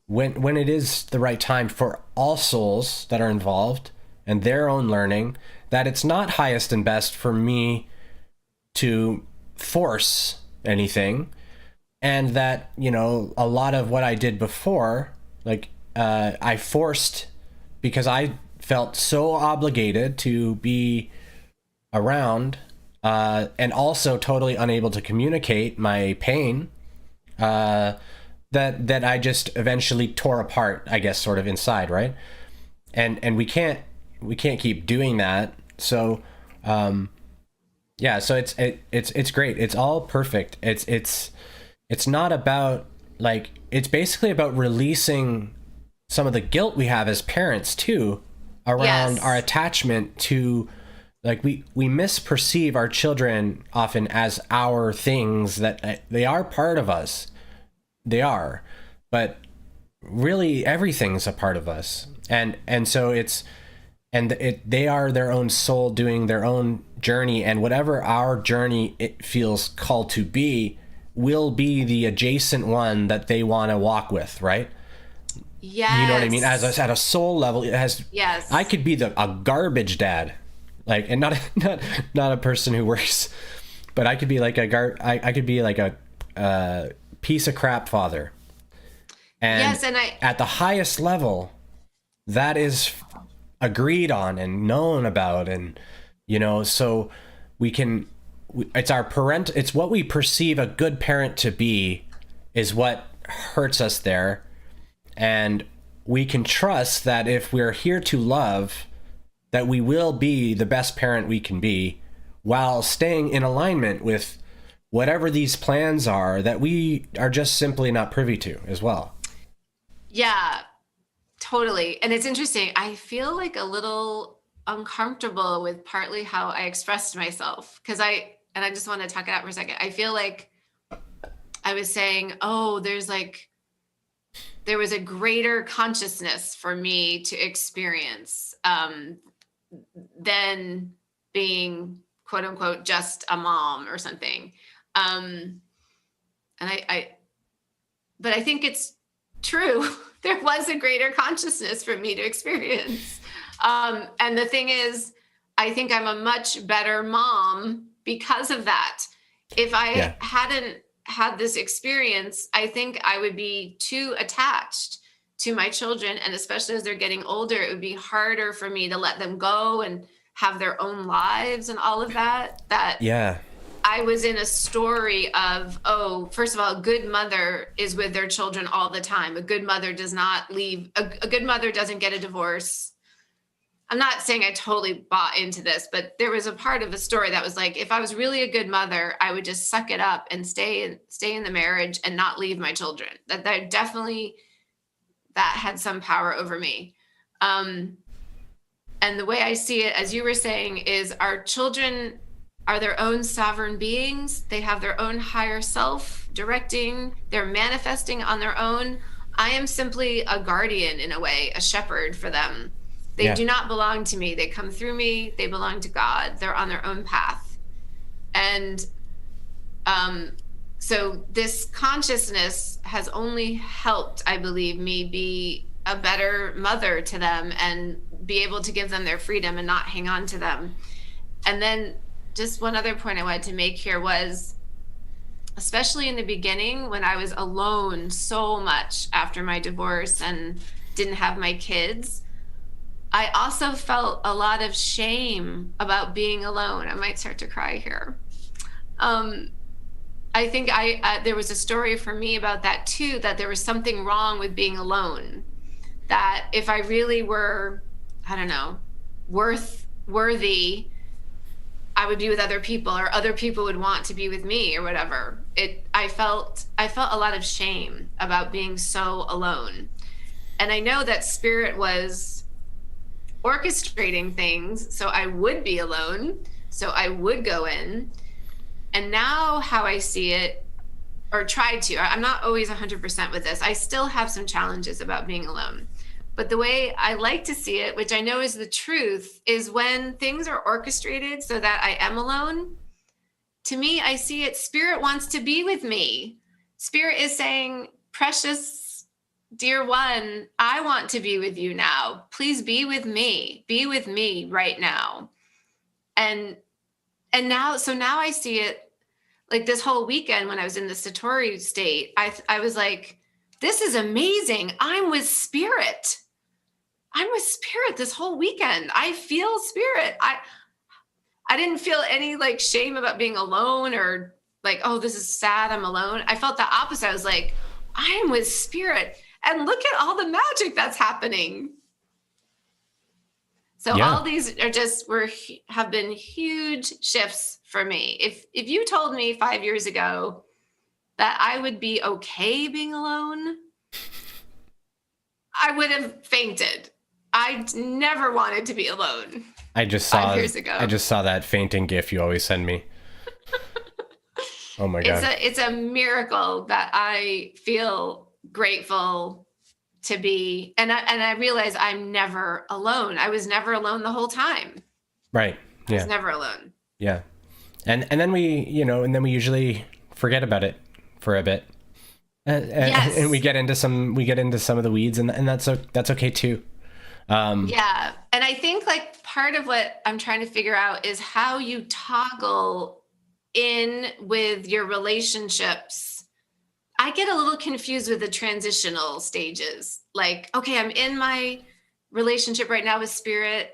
when it is the right time for all souls that are involved and their own learning, that it's not highest and best for me to force anything. And that, you know, a lot of what I did before, like, I forced because I felt so obligated to be around, and also totally unable to communicate my pain, that I just eventually tore apart, I guess, sort of inside, right? And we can't keep doing that. So, yeah, so it's great. It's all perfect. It's not about, like, it's basically about releasing some of the guilt we have as parents too, around Yes. our attachment to, like, we misperceive our children often as our things, that they are part of us. They are, but really everything's a part of us. And so they are their own soul doing their own journey, and whatever our journey it feels called to be will be the adjacent one that they want to walk with, right? Yes. You know what I mean? At a soul level, it has. Yes. I could be a garbage dad, like, and not a person who works, but I could be like I could be like a piece of crap father. And Yes, and at the highest level, that is agreed on and known about, and, you know, so it's it's what we perceive a good parent to be is what hurts us there. And we can trust that if we're here to love, that we will be the best parent we can be, while staying in alignment with whatever these plans are that we are just simply not privy to as well. Yeah, totally. And it's interesting. I feel like a little uncomfortable with partly how I expressed myself, because I just want to talk it out for a second. I feel like I was saying, oh, there was a greater consciousness for me to experience, than being, quote unquote, just a mom or something. And but I think it's true. There was a greater consciousness for me to experience. And the thing is, I think I'm a much better mom because of that. If I hadn't had this experience, I think I would be too attached to my children. And especially as they're getting older, it would be harder for me to let them go and have their own lives and all of that. Yeah. I was in a story of, oh, first of all, a good mother is with their children all the time. A good mother does not leave. A good mother doesn't get a divorce. I'm not saying I totally bought into this, but there was a part of the story that was like, if I was really a good mother, I would just suck it up and stay in the marriage and not leave my children. That definitely, that had some power over me. And the way I see it, as you were saying, is our children are their own sovereign beings. They have their own higher self directing. They're manifesting on their own. I am simply a guardian, in a way, a shepherd for them. They do not belong to me. They come through me. They belong to God. They're on their own path. And so this consciousness has only helped, I believe, me be a better mother to them and be able to give them their freedom and not hang on to them. And then just one other point I wanted to make here was, especially in the beginning when I was alone so much after my divorce and didn't have my kids, I also felt a lot of shame about being alone. I might start to cry here. I think there was a story for me about that too, that there was something wrong with being alone. That if I really were, I don't know, worthy, I would be with other people, or other people would want to be with me, or whatever. I felt a lot of shame about being so alone. And I know that Spirit was orchestrating things so I would be alone, so I would go in. And now how I see it, or try to, I'm not always 100% with this. I still have some challenges about being alone, But the way I like to see it, which I know is the truth, is when things are orchestrated so that I am alone. To me, I see it, spirit wants to be with me. Spirit is saying, precious, dear one, I want to be with you now. Please be with me. Be with me right now. And now I see it like this whole weekend when I was in the Satori state, I was like, this is amazing. I'm with spirit. I'm with spirit this whole weekend. I feel spirit. I didn't feel any like shame about being alone or like, oh, this is sad, I'm alone. I felt the opposite. I was like, I am with spirit. And look at all the magic that's happening. So all these are just have been huge shifts for me. If you told me 5 years ago that I would be okay being alone, I would have fainted. I never wanted to be alone. I just saw 5 years ago. I just saw that fainting gif you always send me. Oh my god. It's a miracle that I feel grateful to be, and I realize I'm never alone. I was never alone the whole time. Right. Yeah. I was never alone. Yeah. And then we, and then we usually forget about it for a bit. Yes. And we get into some of the weeds, and that's okay too. Yeah. And I think like part of what I'm trying to figure out is how you toggle in with your relationships. I get a little confused with the transitional stages. Like, okay, I'm in my relationship right now with spirit.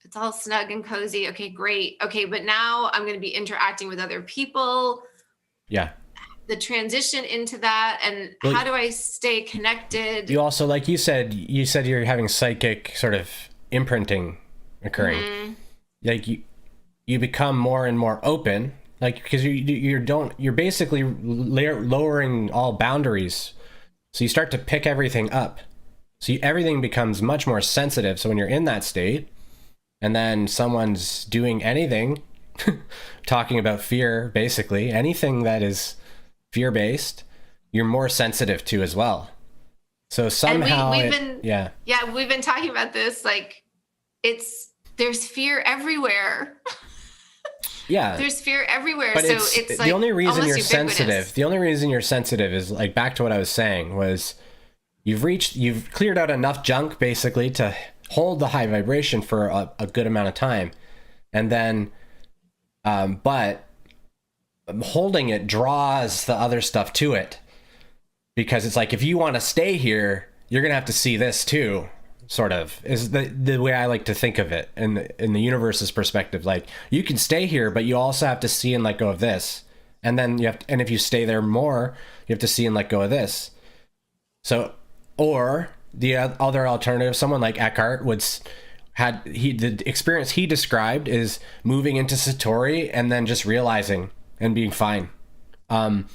It's all snug and cozy. Okay, great. Okay, but now I'm going to be interacting with other people. Yeah. The transition into that, and how do I stay connected? You also, like you said you're having psychic sort of imprinting occurring. Mm-hmm. Like you become more and more open, like because you're basically lowering all boundaries, so you start to pick everything up. So everything becomes much more sensitive. So when you're in that state, and then someone's doing anything, talking about fear, basically anything that is fear-based, you're more sensitive to as well. So somehow we've been talking about this, like there's fear everywhere. Yeah, there's fear everywhere. But so it's like the only reason you're ubiquitous. sensitive is like back to what I was saying was you've cleared out enough junk basically to hold the high vibration for a good amount of time, and then but holding it draws the other stuff to it, because it's like, if you want to stay here, you're gonna have to see this too, sort of is the way I like to think of it in the universe's perspective. Like, you can stay here, but you also have to see and let go of this, and then and if you stay there more, you have to see and let go of this. So, or the other alternative, someone like Eckhart the experience he described is moving into Satori and then just realizing and being fine, and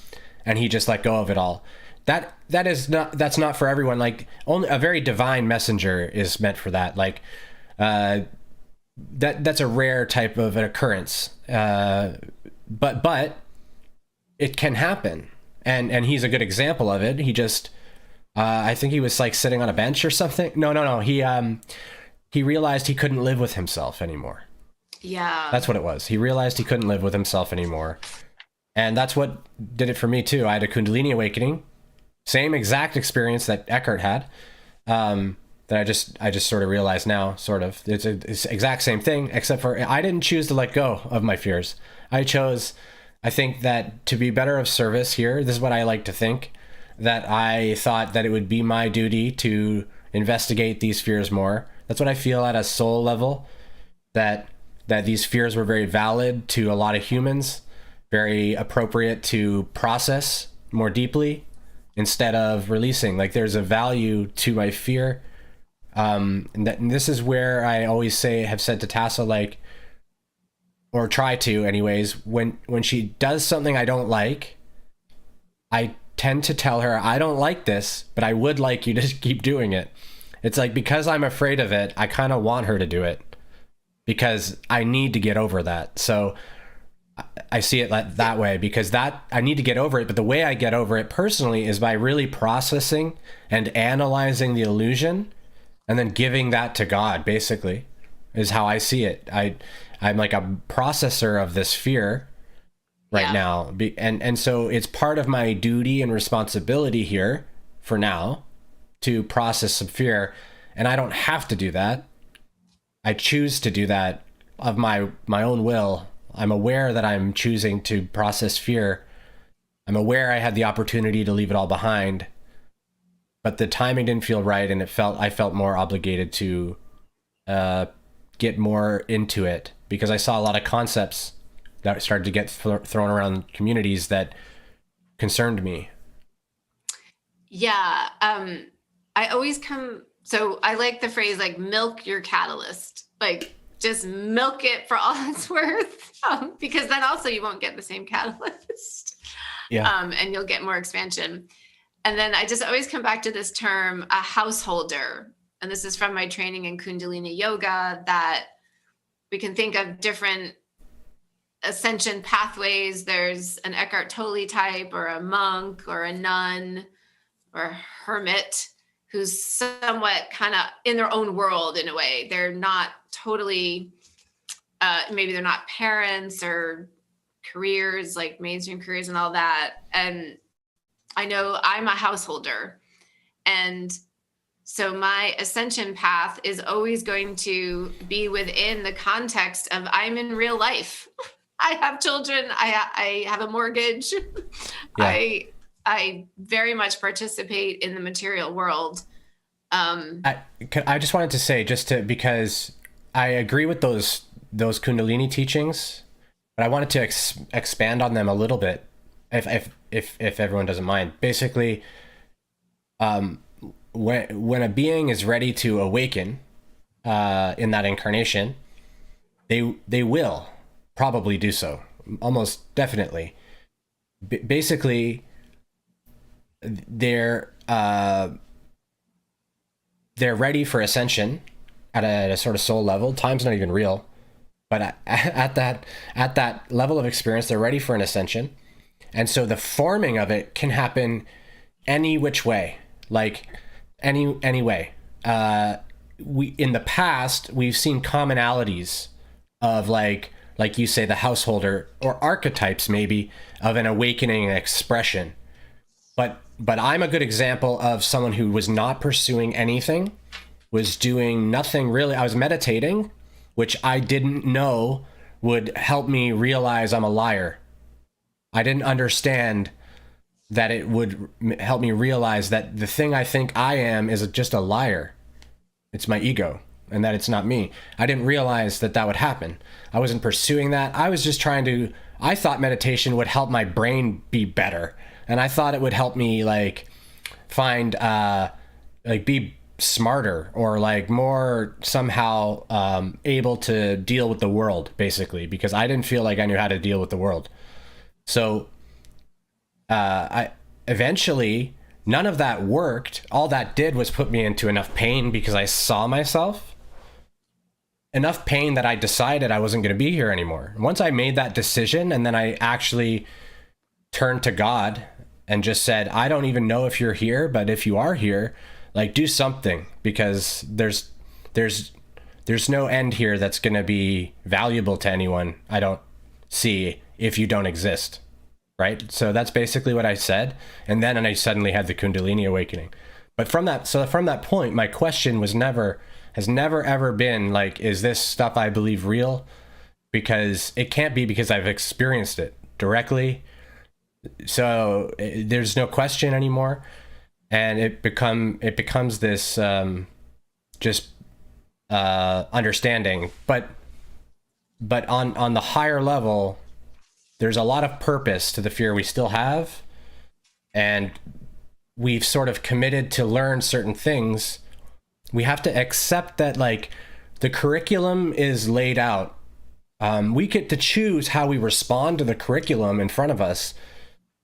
he just let go of it all. That's not for everyone. Like, only a very divine messenger is meant for that. Like, that's a rare type of an occurrence, but it can happen, and he's a good example of it. He just I think he was like sitting on a bench or something. No, he realized he couldn't live with himself anymore. Yeah. That's what it was. He realized he couldn't live with himself anymore. And that's what did it for me too. I had a Kundalini Awakening. Same exact experience that Eckhart had. That I just sort of realize now, sort of. It's the exact same thing, except for I didn't choose to let go of my fears. I think that to be better of service here, this is what I like to think, that I thought that it would be my duty to investigate these fears more. That's what I feel at a soul level, that these fears were very valid to a lot of humans, very appropriate to process more deeply instead of releasing. Like, there's a value to my fear. And this is where I always have said to Tassa, like, or try to anyways, when she does something I don't like, I tend to tell her, I don't like this, but I would like you to keep doing it. It's like, because I'm afraid of it, I kind of want her to do it, because I need to get over that. So I see it that way, because I need to get over it. But the way I get over it personally is by really processing and analyzing the illusion and then giving that to God, basically, is how I see it. I'm like a processor of this fear right now. And so it's part of my duty and responsibility here for now to process some fear. And I don't have to do that. I choose to do that of my own will. I'm aware that I'm choosing to process fear. I'm aware I had the opportunity to leave it all behind, but the timing didn't feel right, and I felt more obligated to get more into it, because I saw a lot of concepts that started to get thrown around communities that concerned me. Yeah. I always so I like the phrase, like, milk your catalyst, like just milk it for all it's worth, because then also you won't get the same catalyst. And you'll get more expansion. And then I just always come back to this term, a householder. And this is from my training in Kundalini yoga, that we can think of different ascension pathways. There's an Eckhart Tolle type, or a monk, or a nun, or a hermit, who's somewhat kind of in their own world in a way. They're not totally, maybe they're not parents or careers, like mainstream careers and all that. And I know I'm a householder. And so my ascension path is always going to be within the context of, I'm in real life. I have children. I have a mortgage. Yeah. I very much participate in the material world. I just wanted to say, because I agree with those Kundalini teachings, but I wanted to expand on them a little bit, if everyone doesn't mind. Basically, when a being is ready to awaken in that incarnation, they will probably do so, almost definitely. Basically, they're ready for ascension at a sort of soul level. Time's not even real, but at that level of experience, they're ready for an ascension. And so the forming of it can happen any which way, like any way. In the past, we've seen commonalities of, like you say, the householder, or archetypes maybe of an awakening expression. But I'm a good example of someone who was not pursuing anything, was doing nothing really. I was meditating, which I didn't know would help me realize I'm a liar. I didn't understand that it would help me realize that the thing I think I am is just a liar. It's my ego, and that it's not me. I didn't realize that would happen. I wasn't pursuing that. I was just I thought meditation would help my brain be better. And I thought it would help me, like, find, be smarter, or like more somehow able to deal with the world, basically, because I didn't feel like I knew how to deal with the world. So I eventually, none of that worked. All that did was put me into enough pain, because I saw myself. Enough pain that I decided I wasn't going to be here anymore. Once I made that decision, and then I actually turned to God and just said, I don't even know if you're here, but if you are here, like, do something, because there's no end here that's going to be valuable to anyone I don't see if you don't exist. Right? So that's basically what I said. And then I suddenly had the Kundalini awakening. But from that point, my question has never ever been like, is this stuff I believe real? Because it can't be, because I've experienced it directly. So there's no question anymore, and it becomes this understanding. But on the higher level, there's a lot of purpose to the fear we still have, and we've sort of committed to learn certain things. We have to accept that, like, the curriculum is laid out. We get to choose how we respond to the curriculum in front of us.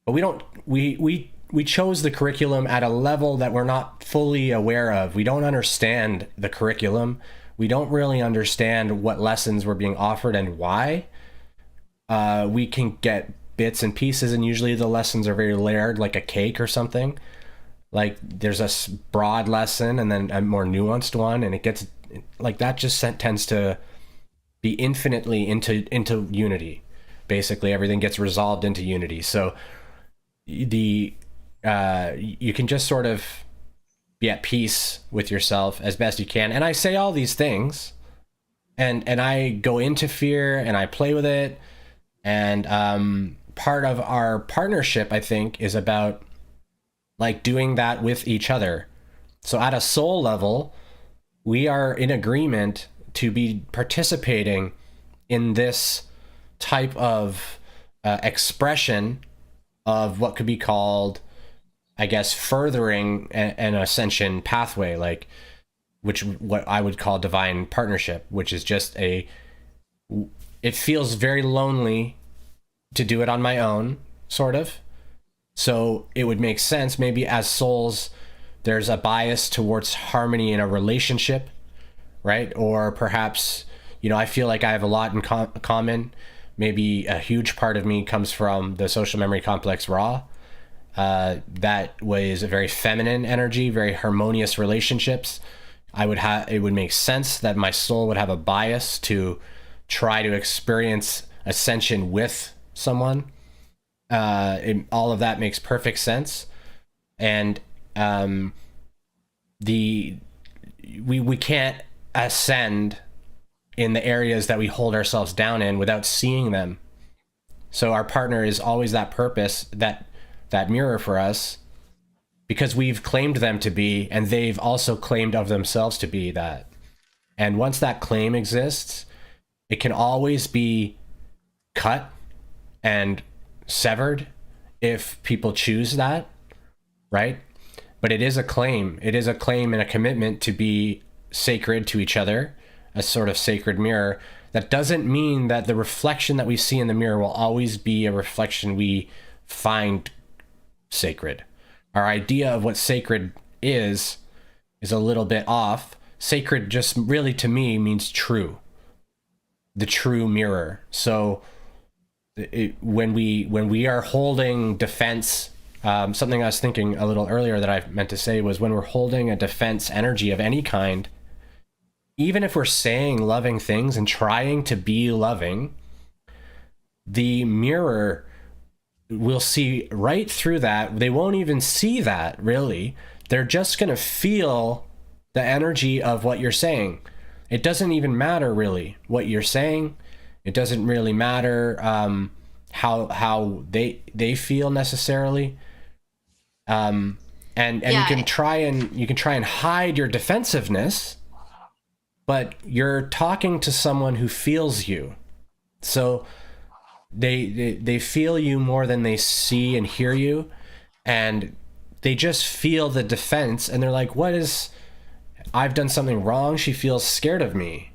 But we chose the curriculum at a level that we're not fully aware of. We don't understand the curriculum. We don't really understand what lessons were being offered and why. We can get bits and pieces, and usually the lessons are very layered, like a cake or something. Like there's a broad lesson and then a more nuanced one, and it gets like that just tends to be infinitely into unity. Basically, everything gets resolved into unity. So the you can just sort of be at peace with yourself as best you can. And I say all these things, and I go into fear and I play with it. And part of our partnership, I think, is about like doing that with each other. So at a soul level, we are in agreement to be participating in this type of expression of what could be called, I guess, furthering an ascension pathway, like what I would call divine partnership, which is just it feels very lonely to do it on my own, sort of. So it would make sense, maybe as souls, there's a bias towards harmony in a relationship, right? Or perhaps, I feel like I have a lot in common. Maybe a huge part of me comes from the social memory complex raw. That was a very feminine energy, very harmonious relationships. It would make sense that my soul would have a bias to try to experience ascension with someone. All of that makes perfect sense. And we can't ascend in the areas that we hold ourselves down in without seeing them. So our partner is always that purpose, that mirror for us, because we've claimed them to be, and they've also claimed of themselves to be that. And once that claim exists, it can always be cut and severed if people choose that, right? But it is a claim. It is a claim and a commitment to be sacred to each other, a sort of sacred mirror. That doesn't mean that the reflection that we see in the mirror will always be a reflection we find sacred. Our idea of what sacred is a little bit off. Sacred just really, to me, means true. The true mirror. So when we are holding defense, something I was thinking a little earlier that I meant to say was, when we're holding a defense energy of any kind, even if we're saying loving things and trying to be loving, the mirror will see right through that. They won't even see that, really. They're just going to feel the energy of what you're saying. It doesn't even matter, really, what you're saying. It doesn't really matter how they feel necessarily. And yeah. you can try and hide your defensiveness, but you're talking to someone who feels you. So they feel you more than they see and hear you, and they just feel the defense, and they're like, I've done something wrong. She feels scared of me.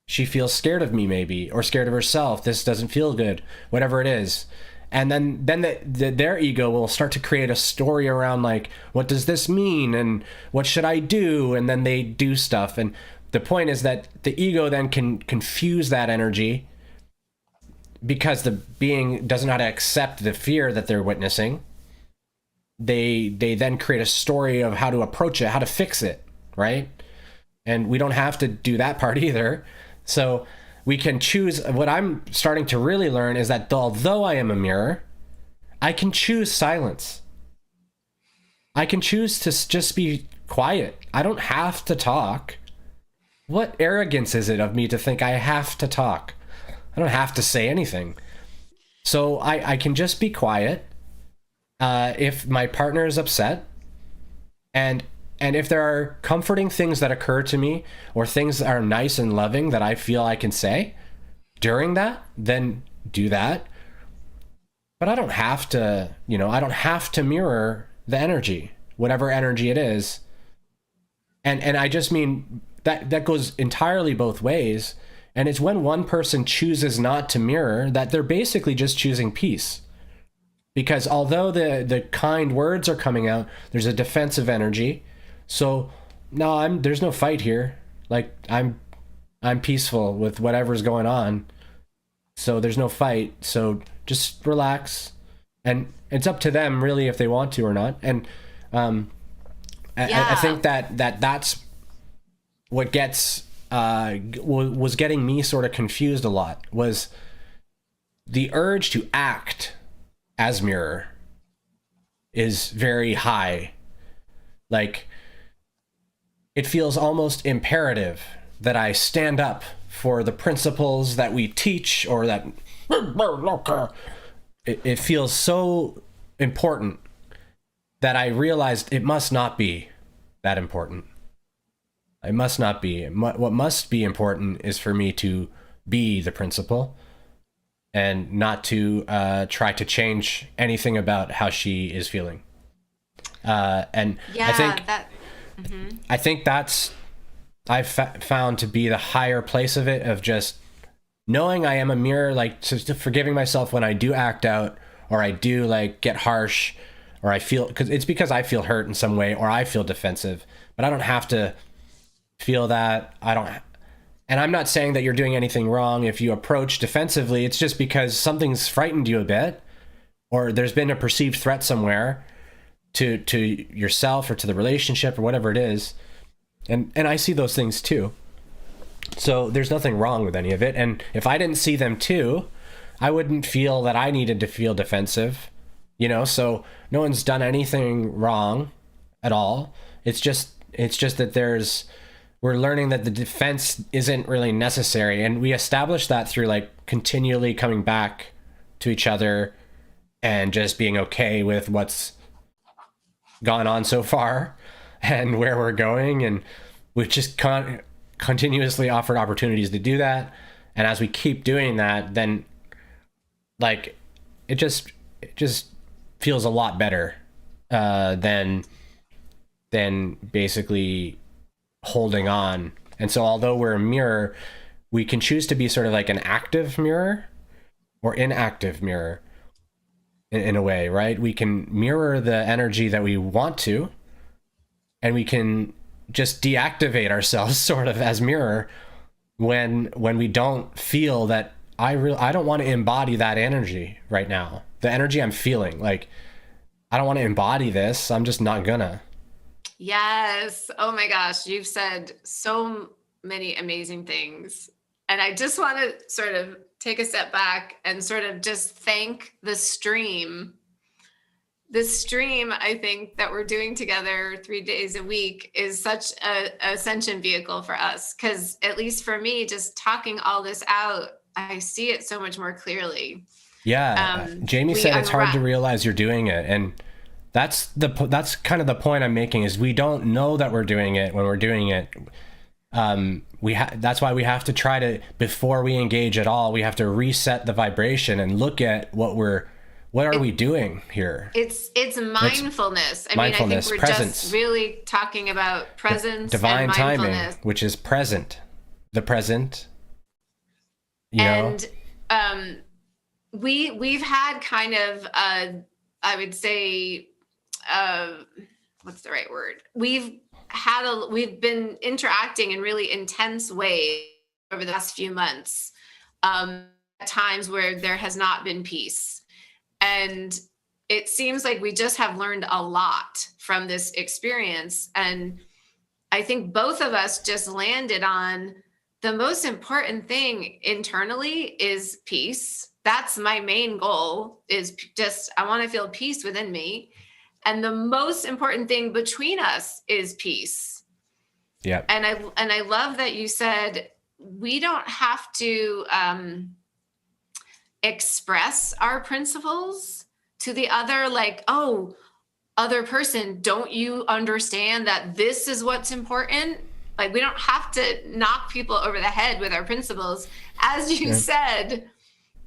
She feels scared of me, maybe, or scared of herself. This doesn't feel good, whatever it is. And then their ego will start to create a story around, like, what does this mean? And what should I do? And then they do stuff. And the point is that the ego then can confuse that energy, because the being doesn't know how to accept the fear that they're witnessing. They then create a story of how to approach it, how to fix it, right? And we don't have to do that part either. So we can choose. What I'm starting to really learn is that although I am a mirror, I can choose silence. I can choose to just be quiet. I don't have to talk. What arrogance is it of me to think I have to talk? I don't have to say anything. So I can just be quiet if my partner is upset. And if there are comforting things that occur to me, or things that are nice and loving that I feel I can say during that, then do that. But I don't have to, I don't have to mirror the energy, whatever energy it is. And I just mean that goes entirely both ways. And it's when one person chooses not to mirror that they're basically just choosing peace. Because although the kind words are coming out, there's a defensive energy. So no, there's no fight here. Like I'm peaceful with whatever's going on. So there's no fight. So just relax. And it's up to them really if they want to or not. And I think that's what gets was getting me sort of confused a lot, was the urge to act as mirror is very high. Like, it feels almost imperative that I stand up for the principles that we teach, or that it feels so important that I realized it must not be that important. It must not be. What must be important is for me to be the principal, and not to try to change anything about how she is feeling. And Yeah, I think that's, I've found to be the higher place of it, of just knowing I am a mirror, like to forgiving myself when I do act out, or I do like get harsh, or I feel, because I feel hurt in some way, or I feel defensive, but I don't have to feel that. And I'm not saying that you're doing anything wrong if you approach defensively. It's just because something's frightened you a bit, or there's been a perceived threat somewhere to yourself or to the relationship or whatever it is. And I see those things too. So there's nothing wrong with any of it. And if I didn't see them too, I wouldn't feel that I needed to feel defensive, so no one's done anything wrong at all. It's just that we're learning that the defense isn't really necessary. And we establish that through like continually coming back to each other and just being okay with what's gone on so far and where we're going. And we've just continuously offered opportunities to do that. And as we keep doing that, then like it just feels a lot better than basically holding on. And so although we're a mirror, we can choose to be sort of like an active mirror or inactive mirror in a way, right? We can mirror the energy that we want to, and we can just deactivate ourselves sort of as mirror when we don't feel that I don't want to embody that energy right now. The energy I'm feeling, like, I don't want to embody this. I'm just not gonna. Yes. Oh my gosh. You've said so many amazing things. And I just want to sort of take a step back and sort of just thank the stream. The stream, I think, that we're doing together 3 days a week is such a ascension vehicle for us. Because at least for me, just talking all this out, I see it so much more clearly. Yeah. Jamie said it's hard to realize you're doing it. And that's kind of the point I'm making, is we don't know that we're doing it when we're doing it. That's why we have to try to, before we engage at all, we have to reset the vibration and look at what are we doing here? It's mindfulness. I think we're presence. Just really talking about presence, divine and timing, which is present, the present. And we've had kind of I would say, what's the right word? We've been interacting in really intense ways over the last few months, at times where there has not been peace. And it seems like we just have learned a lot from this experience. And I think both of us just landed on the most important thing internally is peace. That's my main goal, is just, I want to feel peace within me. And the most important thing between us is peace. Yeah. And I love that you said we don't have to express our principles to the other, like, oh, other person, don't you understand that this is what's important? Like, we don't have to knock people over the head with our principles. As you said,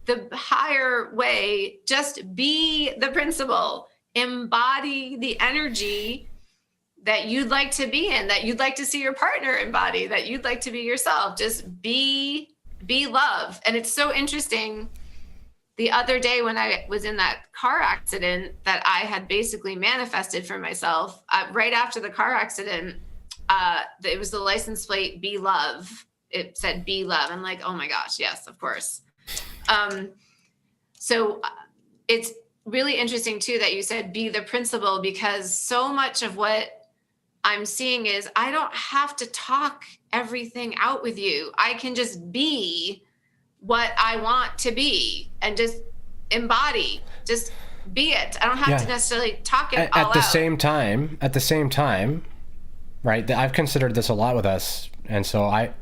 the higher way, just be the principle. Embody the energy that you'd like to be in, that you'd like to see your partner embody, that you'd like to be yourself. Just be love. And it's so interesting. The other day when I was in that car accident that I had basically manifested for myself, right after the car accident, it was the license plate, be love. It said be love. I'm like, oh my gosh, yes, of course. So really interesting too that you said be the principal, because so much of what I'm seeing is I don't have to talk everything out with you. I can just be what I want to be and just embody, just be it. I don't have to Yeah. necessarily talk it At all the out. same time, right? I've considered this a lot with us, and so at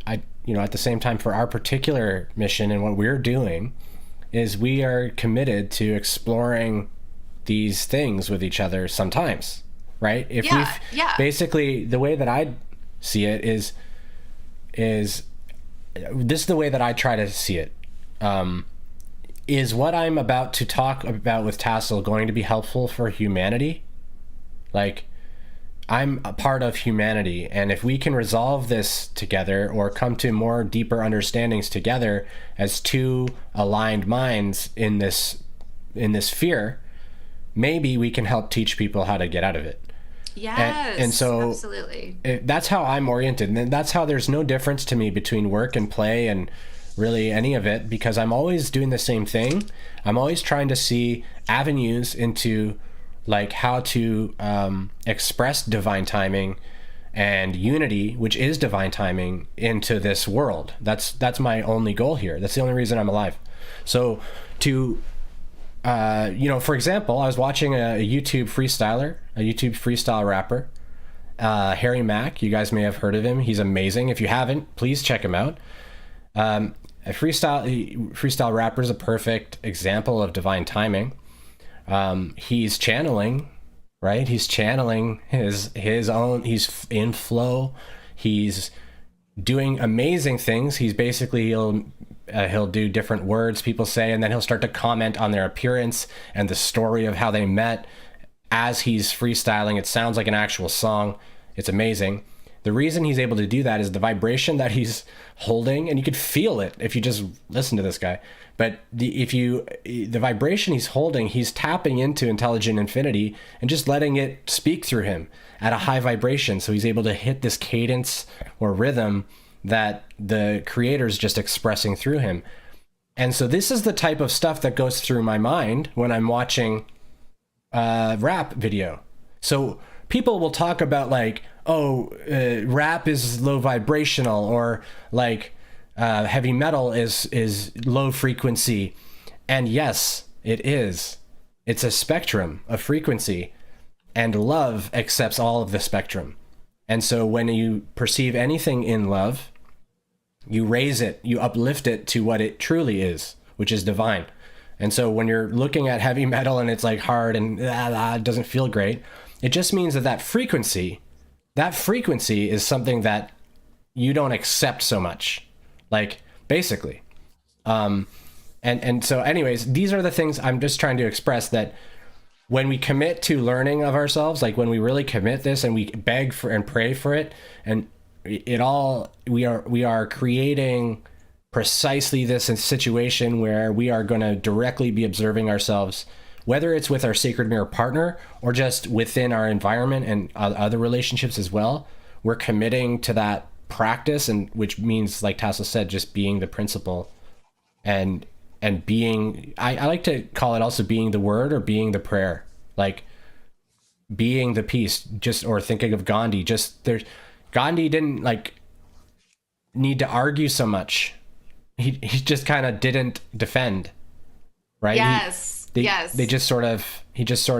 the same time, for our particular mission and what we're doing, is we are committed to exploring these things with each other sometimes, right? If we've Yeah. basically, the way that I see it is this is the way that I try to see it. Is what I'm about to talk about with Tassel going to be helpful for humanity? Like, I'm a part of humanity, and if we can resolve this together or come to more deeper understandings together as two aligned minds in this sphere, maybe we can help teach people how to get out of it. And Yes, so absolutely. that's how I'm oriented, and that's how there's no difference to me between work and play and really any of it, because I'm always doing the same thing. I'm always trying to see avenues into like how to express divine timing and unity, which is divine timing, into this world. That's my only goal here. That's the only reason I'm alive. So to for example, I was watching a YouTube freestyle rapper, Harry Mack. You guys may have heard of him. He's amazing. If you haven't, please check him out. A freestyle rapper is a perfect example of divine timing. He's channeling, right? He's channeling his own. He's in flow. He's doing amazing things. He's basically he'll do different words people say, and then he'll start to comment on their appearance and the story of how they met as he's freestyling. It sounds like an actual song. It's amazing. The reason he's able to do that is the vibration that he's holding, and you could feel it if you just listen to this guy. But the vibration he's holding, he's tapping into intelligent infinity and just letting it speak through him at a high vibration. So he's able to hit this cadence or rhythm that the creator's just expressing through him. And so this is the type of stuff that goes through my mind when I'm watching a rap video. So people will talk about like, rap is low vibrational, or like heavy metal is low frequency. And yes, it is. It's a spectrum of frequency, and love accepts all of the spectrum. And so when you perceive anything in love, you raise it, you uplift it to what it truly is, which is divine. And so when you're looking at heavy metal and it's like hard and it doesn't feel great, it just means that frequency is something that you don't accept so much, like basically. And so anyways, these are the things I'm just trying to express, that when we commit to learning of ourselves, like when we really commit this and we beg for and pray for it, and we are creating precisely this situation where we are going to directly be observing ourselves, whether it's with our sacred mirror partner or just within our environment and other relationships as well. We're committing to that practice, and which means, like Tassel said, just being the principle and being, I like to call it also being the word or being the prayer, like being the peace. Just, or thinking of Gandhi, Gandhi didn't like need to argue so much. He just kind of didn't defend, right? Yes. Yes. He just sort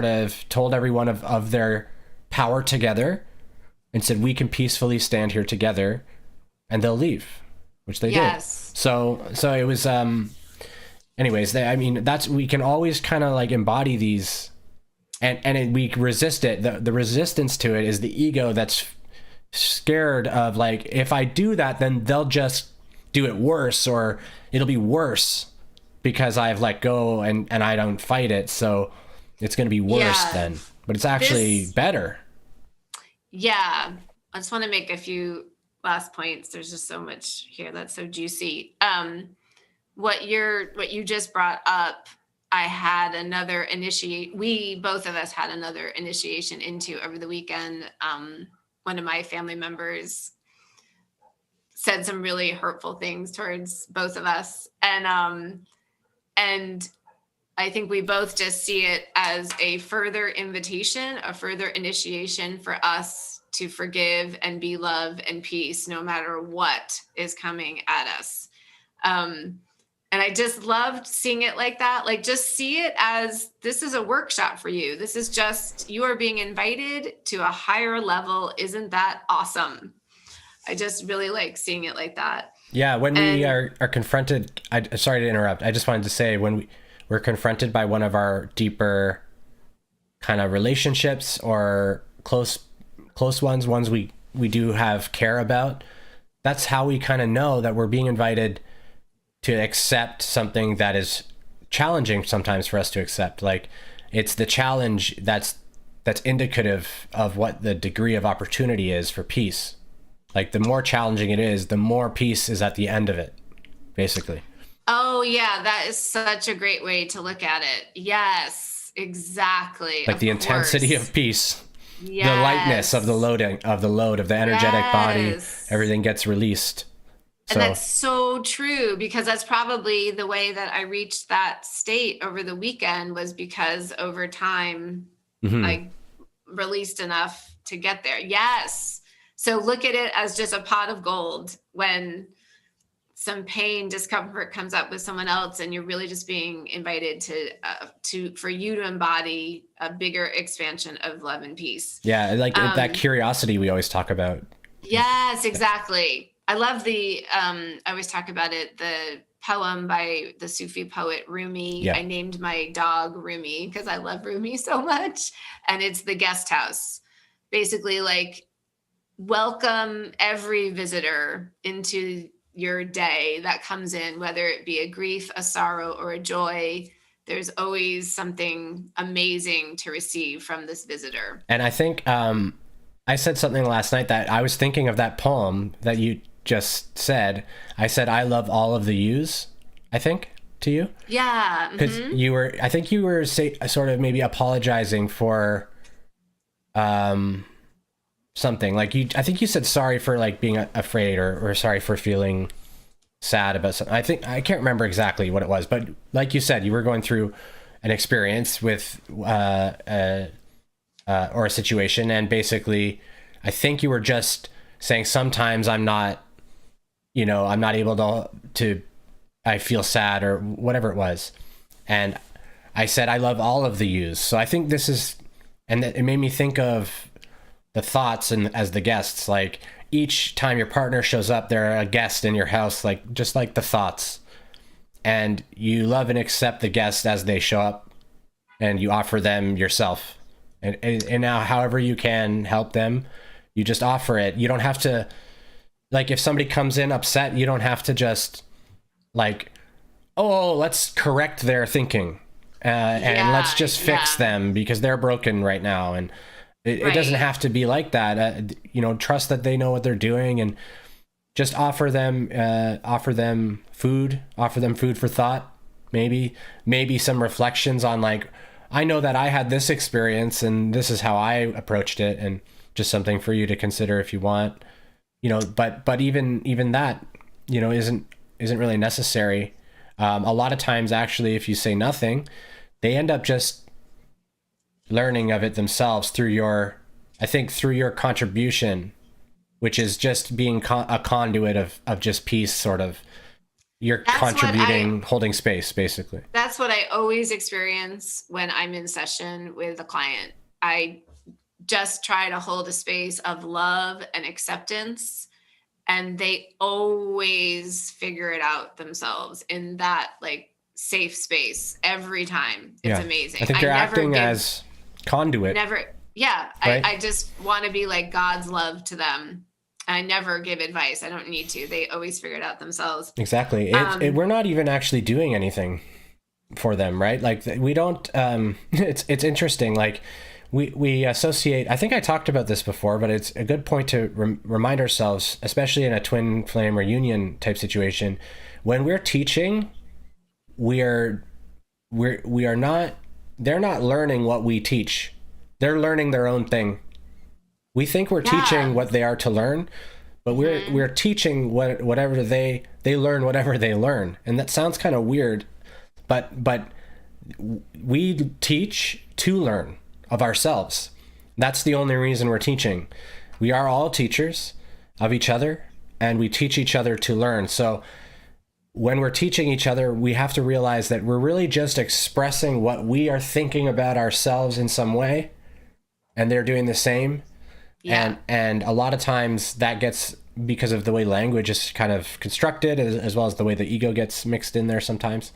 of told everyone of their power together and said, we can peacefully stand here together, and they'll leave, which they did. So it was, anyways, we can always kind of like embody these, and we resist it. The resistance to it is the ego that's scared of, like, if I do that, then they'll just do it worse, or it'll be worse because I've let go and I don't fight it. So it's going to be worse then, but it's actually better. Yeah. I just want to make a few last points. There's just so much here that's so juicy. What you just brought up, I had another we both of us had another initiation into over the weekend. One of my family members said some really hurtful things towards both of us. And I think we both just see it as a further invitation, a further initiation for us to forgive and be love and peace no matter what is coming at us. And I just loved seeing it like that. Like, just see it as this is a workshop for you. This is just, you are being invited to a higher level. Isn't that awesome? I just really like seeing it like that. Yeah. When we are confronted, sorry to interrupt. I just wanted to say, when we're confronted by one of our deeper kind of relationships or close ones we do have care about, that's how we kind of know that we're being invited to accept something that is challenging sometimes for us to accept. Like, it's the challenge that's indicative of what the degree of opportunity is for peace. Like, the more challenging it is, the more peace is at the end of it, basically. Oh yeah, that is such a great way to look at it. Yes, exactly. Like, the intensity of peace, yes. The lightness of the load of the energetic body, everything gets released. And that's so true, because that's probably the way that I reached that state over the weekend, was because over time I released enough to get there. Yes. So look at it as just a pot of gold when some pain, discomfort comes up with someone else, and you're really just being invited for you to embody a bigger expansion of love and peace. Yeah. Like that curiosity we always talk about. Yes, exactly. I love I always talk about it, the poem by the Sufi poet Rumi. Yeah. I named my dog Rumi because I love Rumi so much. And it's the guest house. Basically, like, welcome every visitor into your day that comes in, whether it be a grief, a sorrow, or a joy. There's always something amazing to receive from this visitor. And I think I said something last night that I was thinking of that poem that you just said. I said, I love all of the yous, I think, to you. Yeah. Because I think you were sort of maybe apologizing for something. Like, I think you said sorry for like being afraid, or sorry for feeling sad about something. I can't remember exactly what it was, but like you said, you were going through an experience with or a situation, and basically I think you were just saying, sometimes I'm not able to I feel sad, or whatever it was. And I said, I love all of the yous. So I think this is, and it made me think of the thoughts and as the guests. Like, each time your partner shows up, they're a guest in your house, like, just like the thoughts. And you love and accept the guests as they show up, and you offer them yourself. And now, however you can help them, you just offer it. You don't have to, like, if somebody comes in upset, you don't have to just like, oh, let's correct their thinking and let's just fix them because they're broken right now. And it doesn't have to be like that. Trust that they know what they're doing, and just offer them food for thought. Maybe some reflections on, like, I know that I had this experience and this is how I approached it, and just something for you to consider if you want, but even that, isn't really necessary. A lot of times, actually, if you say nothing, they end up just learning of it themselves through your contribution, which is just being a conduit of just peace, sort of. You're contributing, holding space, basically. That's what I always experience when I'm in session with a client. I just try to hold a space of love and acceptance, and they always figure it out themselves in that, like, safe space every time. It's amazing. I think you're acting as conduit. Right? I just want to be like God's love to them. I never give advice. I don't need to. They always figure it out themselves. Exactly. We're not even actually doing anything for them, right? Like, we don't, it's interesting. Like, we associate, I think I talked about this before, but it's a good point to remind ourselves, especially in a twin flame or union type situation, when we're teaching, we are not, they're not learning what we teach. They're learning their own thing. We think we're teaching what they are to learn, but we're teaching whatever they learn, whatever they learn. And that sounds kind of weird, but we teach to learn of ourselves. That's the only reason we're teaching. We are all teachers of each other, and we teach each other to learn. So when we're teaching each other, we have to realize that we're really just expressing what we are thinking about ourselves in some way, and they're doing the same. Yeah. And a lot of times that gets, because of the way language is kind of constructed, as well as the way the ego gets mixed in there sometimes,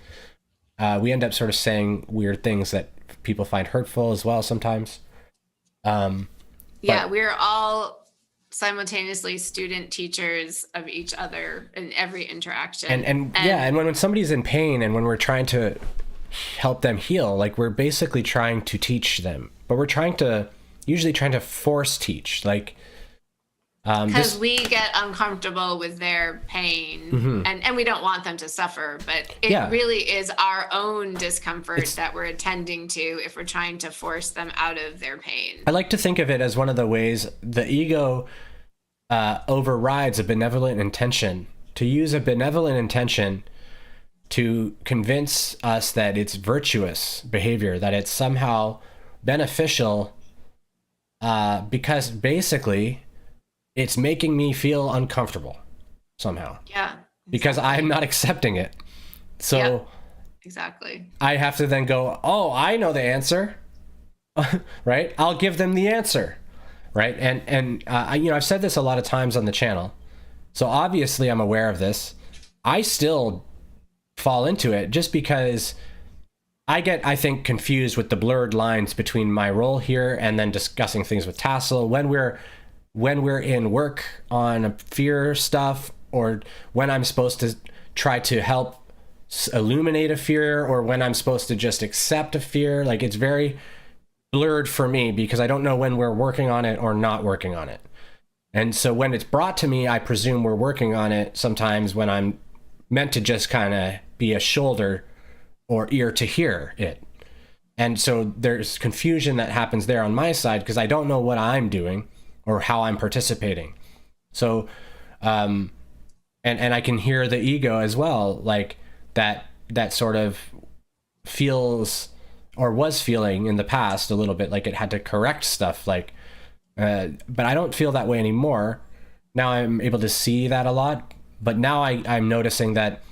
we end up sort of saying weird things that people find hurtful as well sometimes. We're all simultaneously student teachers of each other in every interaction. And when somebody's in pain and when we're trying to help them heal, like, we're basically trying to teach them, but we're usually trying to force teach, like, because we get uncomfortable with their pain, and we don't want them to suffer, but it really is our own discomfort that we're attending to if we're trying to force them out of their pain. I like to think of it as one of the ways the ego overrides a benevolent intention, to use a benevolent intention to convince us that it's virtuous behavior, that it's somehow beneficial, because basically it's making me feel uncomfortable somehow. Yeah. Exactly. Because I'm not accepting it. So exactly. I have to then go, oh, I know the answer, right? I'll give them the answer, right? And I've said this a lot of times on the channel, so obviously I'm aware of this. I still fall into it just because I get, I think, confused with the blurred lines between my role here and then discussing things with Tassel when we're in work on fear stuff, or when I'm supposed to try to help illuminate a fear, or when I'm supposed to just accept a fear. Like, it's very blurred for me because I don't know when we're working on it or not working on it. And so when it's brought to me, I presume we're working on it sometimes when I'm meant to just kind of be a shoulder or ear to hear it. And so there's confusion that happens there on my side because I don't know what I'm doing or how I'm participating. So, and I can hear the ego as well, like that sort of feels, or was feeling in the past a little bit like it had to correct stuff, like, but I don't feel that way anymore. Now I'm able to see that a lot, but now I'm noticing that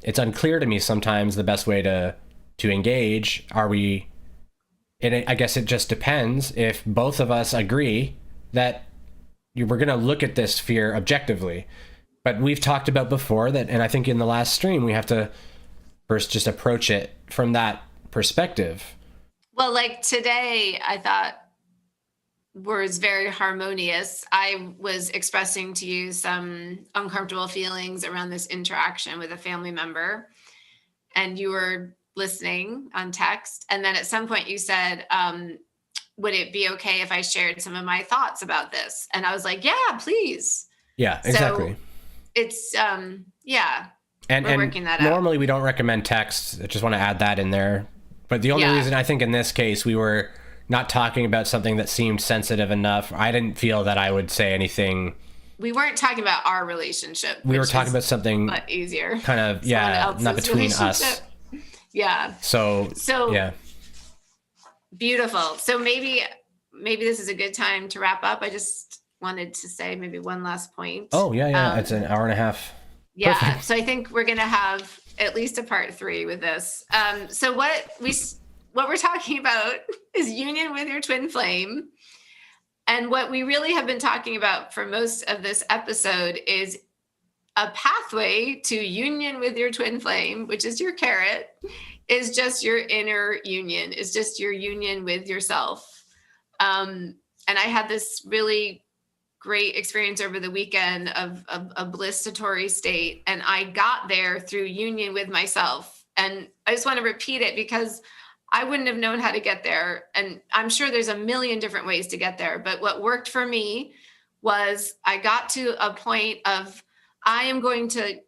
it's unclear to me sometimes the best way to engage. Are we, and I guess it just depends if both of us agree that we're going to look at this fear objectively. But we've talked about before that, and I think in the last stream, we have to first just approach it from that perspective. Well, like today, I thought was very harmonious. I was expressing to you some uncomfortable feelings around this interaction with a family member, and you were listening on text. And then at some point you said, would it be okay if I shared some of my thoughts about this? And I was like, yeah, please. Yeah, exactly. So it's, yeah. And working that out. Normally we don't recommend text. I just want to add that in there. But the only reason I think in this case we were not talking about something that seemed sensitive enough, I didn't feel that I would say anything. We weren't talking about our relationship. We were talking about something easier. Kind of, not between us. Yeah. So yeah. Beautiful. So maybe this is a good time to wrap up. I just wanted to say maybe one last point. Oh, yeah. It's an hour and a half. Yeah. Perfect. So I think we're going to have at least a part 3 with this. So what we're talking about is union with your twin flame. And what we really have been talking about for most of this episode is a pathway to union with your twin flame, which is your carrot, is just your inner union, is just your union with yourself. And I had this really great experience over the weekend of a blissatory state. And I got there through union with myself. And I just want to repeat it because I wouldn't have known how to get there. And I'm sure there's a million different ways to get there. But what worked for me was I got to a point of, I am going to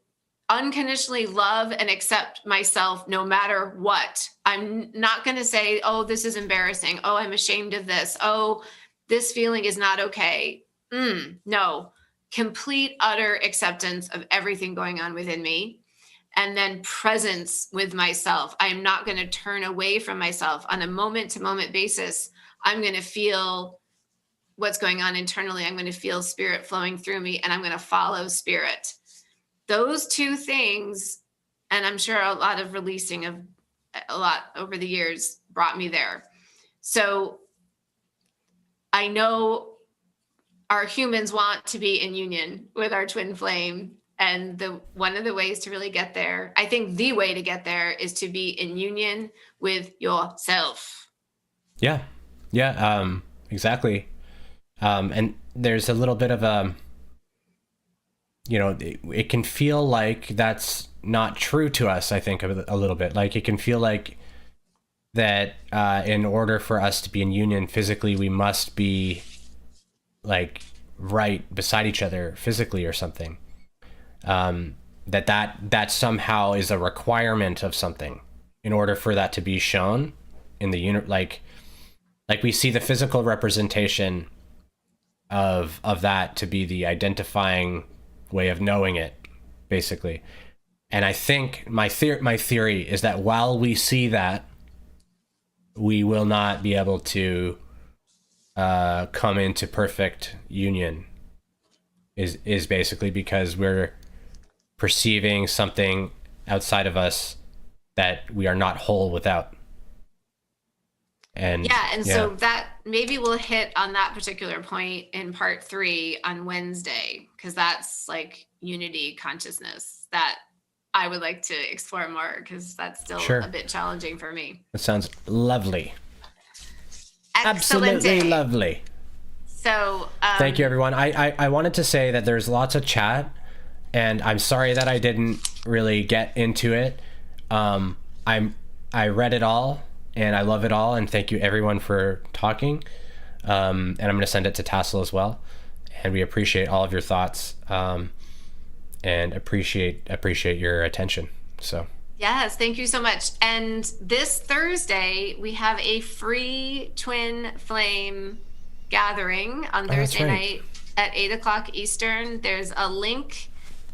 unconditionally love and accept myself no matter what. I'm not going to say, oh, this is embarrassing. Oh, I'm ashamed of this. Oh, this feeling is not okay. No, complete, utter acceptance of everything going on within me. and then presence with myself. I am not going to turn away from myself on a moment to moment basis. I'm going to feel what's going on internally. I'm going to feel spirit flowing through me, and I'm going to follow spirit. Those two things, and I'm sure a lot of releasing of a lot over the years brought me there. So I know our humans want to be in union with our twin flame. And one of the ways to really get there, I think the way to get there, is to be in union with yourself. Yeah. Exactly. And there's a little bit of it can feel like that's not true to us. I think a little bit like it can feel like that in order for us to be in union physically, we must be like right beside each other physically or something. That somehow is a requirement of something in order for that to be shown in the unit. Like we see the physical representation of that to be the identifying way of knowing it, basically. And I think my theory is that while we see that, we will not be able to come into perfect union. Is basically because we're perceiving something outside of us that we are not whole without. And so that maybe we'll hit on that particular point in part 3 on Wednesday, because that's like unity consciousness that I would like to explore more, because that's still a bit challenging for me. That sounds lovely. Excellent. Absolutely lovely. So thank you, everyone. I wanted to say that there's lots of chat, and I'm sorry that I didn't really get into it. I read it all, and I love it all, and thank you everyone for talking. And I'm going to send it to Tassel as well, and we appreciate all of your thoughts, and appreciate your attention. So yes, thank you so much. And this Thursday we have a free twin flame gathering on Thursday night at 8:00 Eastern. There's a link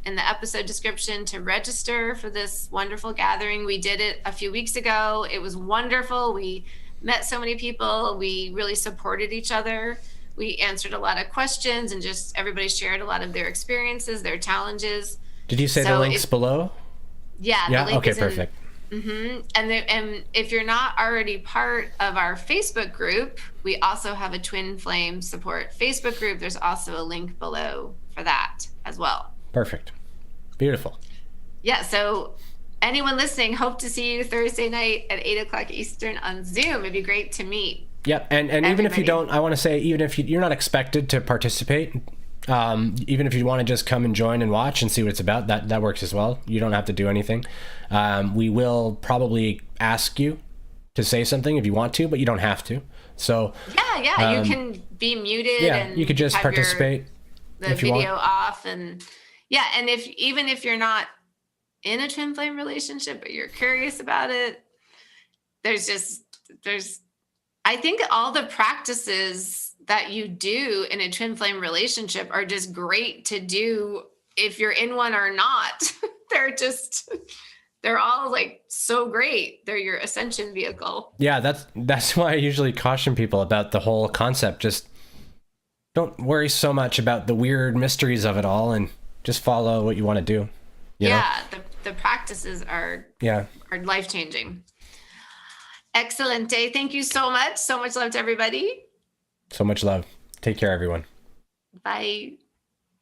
in the episode description to register for this wonderful gathering. We did it a few weeks ago. It was wonderful. We met so many people. We really supported each other. We answered a lot of questions, and just everybody shared a lot of their experiences, their challenges. Did you say the link's below? Yeah. Yeah. The link okay. is Perfect. And if you're not already part of our Facebook group, we also have a Twin Flame Support Facebook group. There's also a link below for that as well. Perfect. Beautiful. Yeah. So anyone listening, hope to see you Thursday night at 8:00 Eastern on Zoom. It'd be great to meet. Yep. And even if you don't, I want to say, even if you're not expected to participate, even if you want to just come and join and watch and see what it's about, that works as well. You don't have to do anything. We will probably ask you to say something if you want to, but you don't have to. So you can be muted. Yeah, and you could just participate. The video off, and and if you're not in a twin flame relationship, but you're curious about it, I think all the practices that you do in a twin flame relationship are just great to do if you're in one or not. They're all like so great. They're your ascension vehicle. Yeah, that's why I usually caution people about the whole concept. Just don't worry so much about the weird mysteries of it all, and just follow what you want to do. You know? The practices are life-changing. Excellent day. Thank you so much. So much love to everybody. So much love. Take care, everyone. Bye.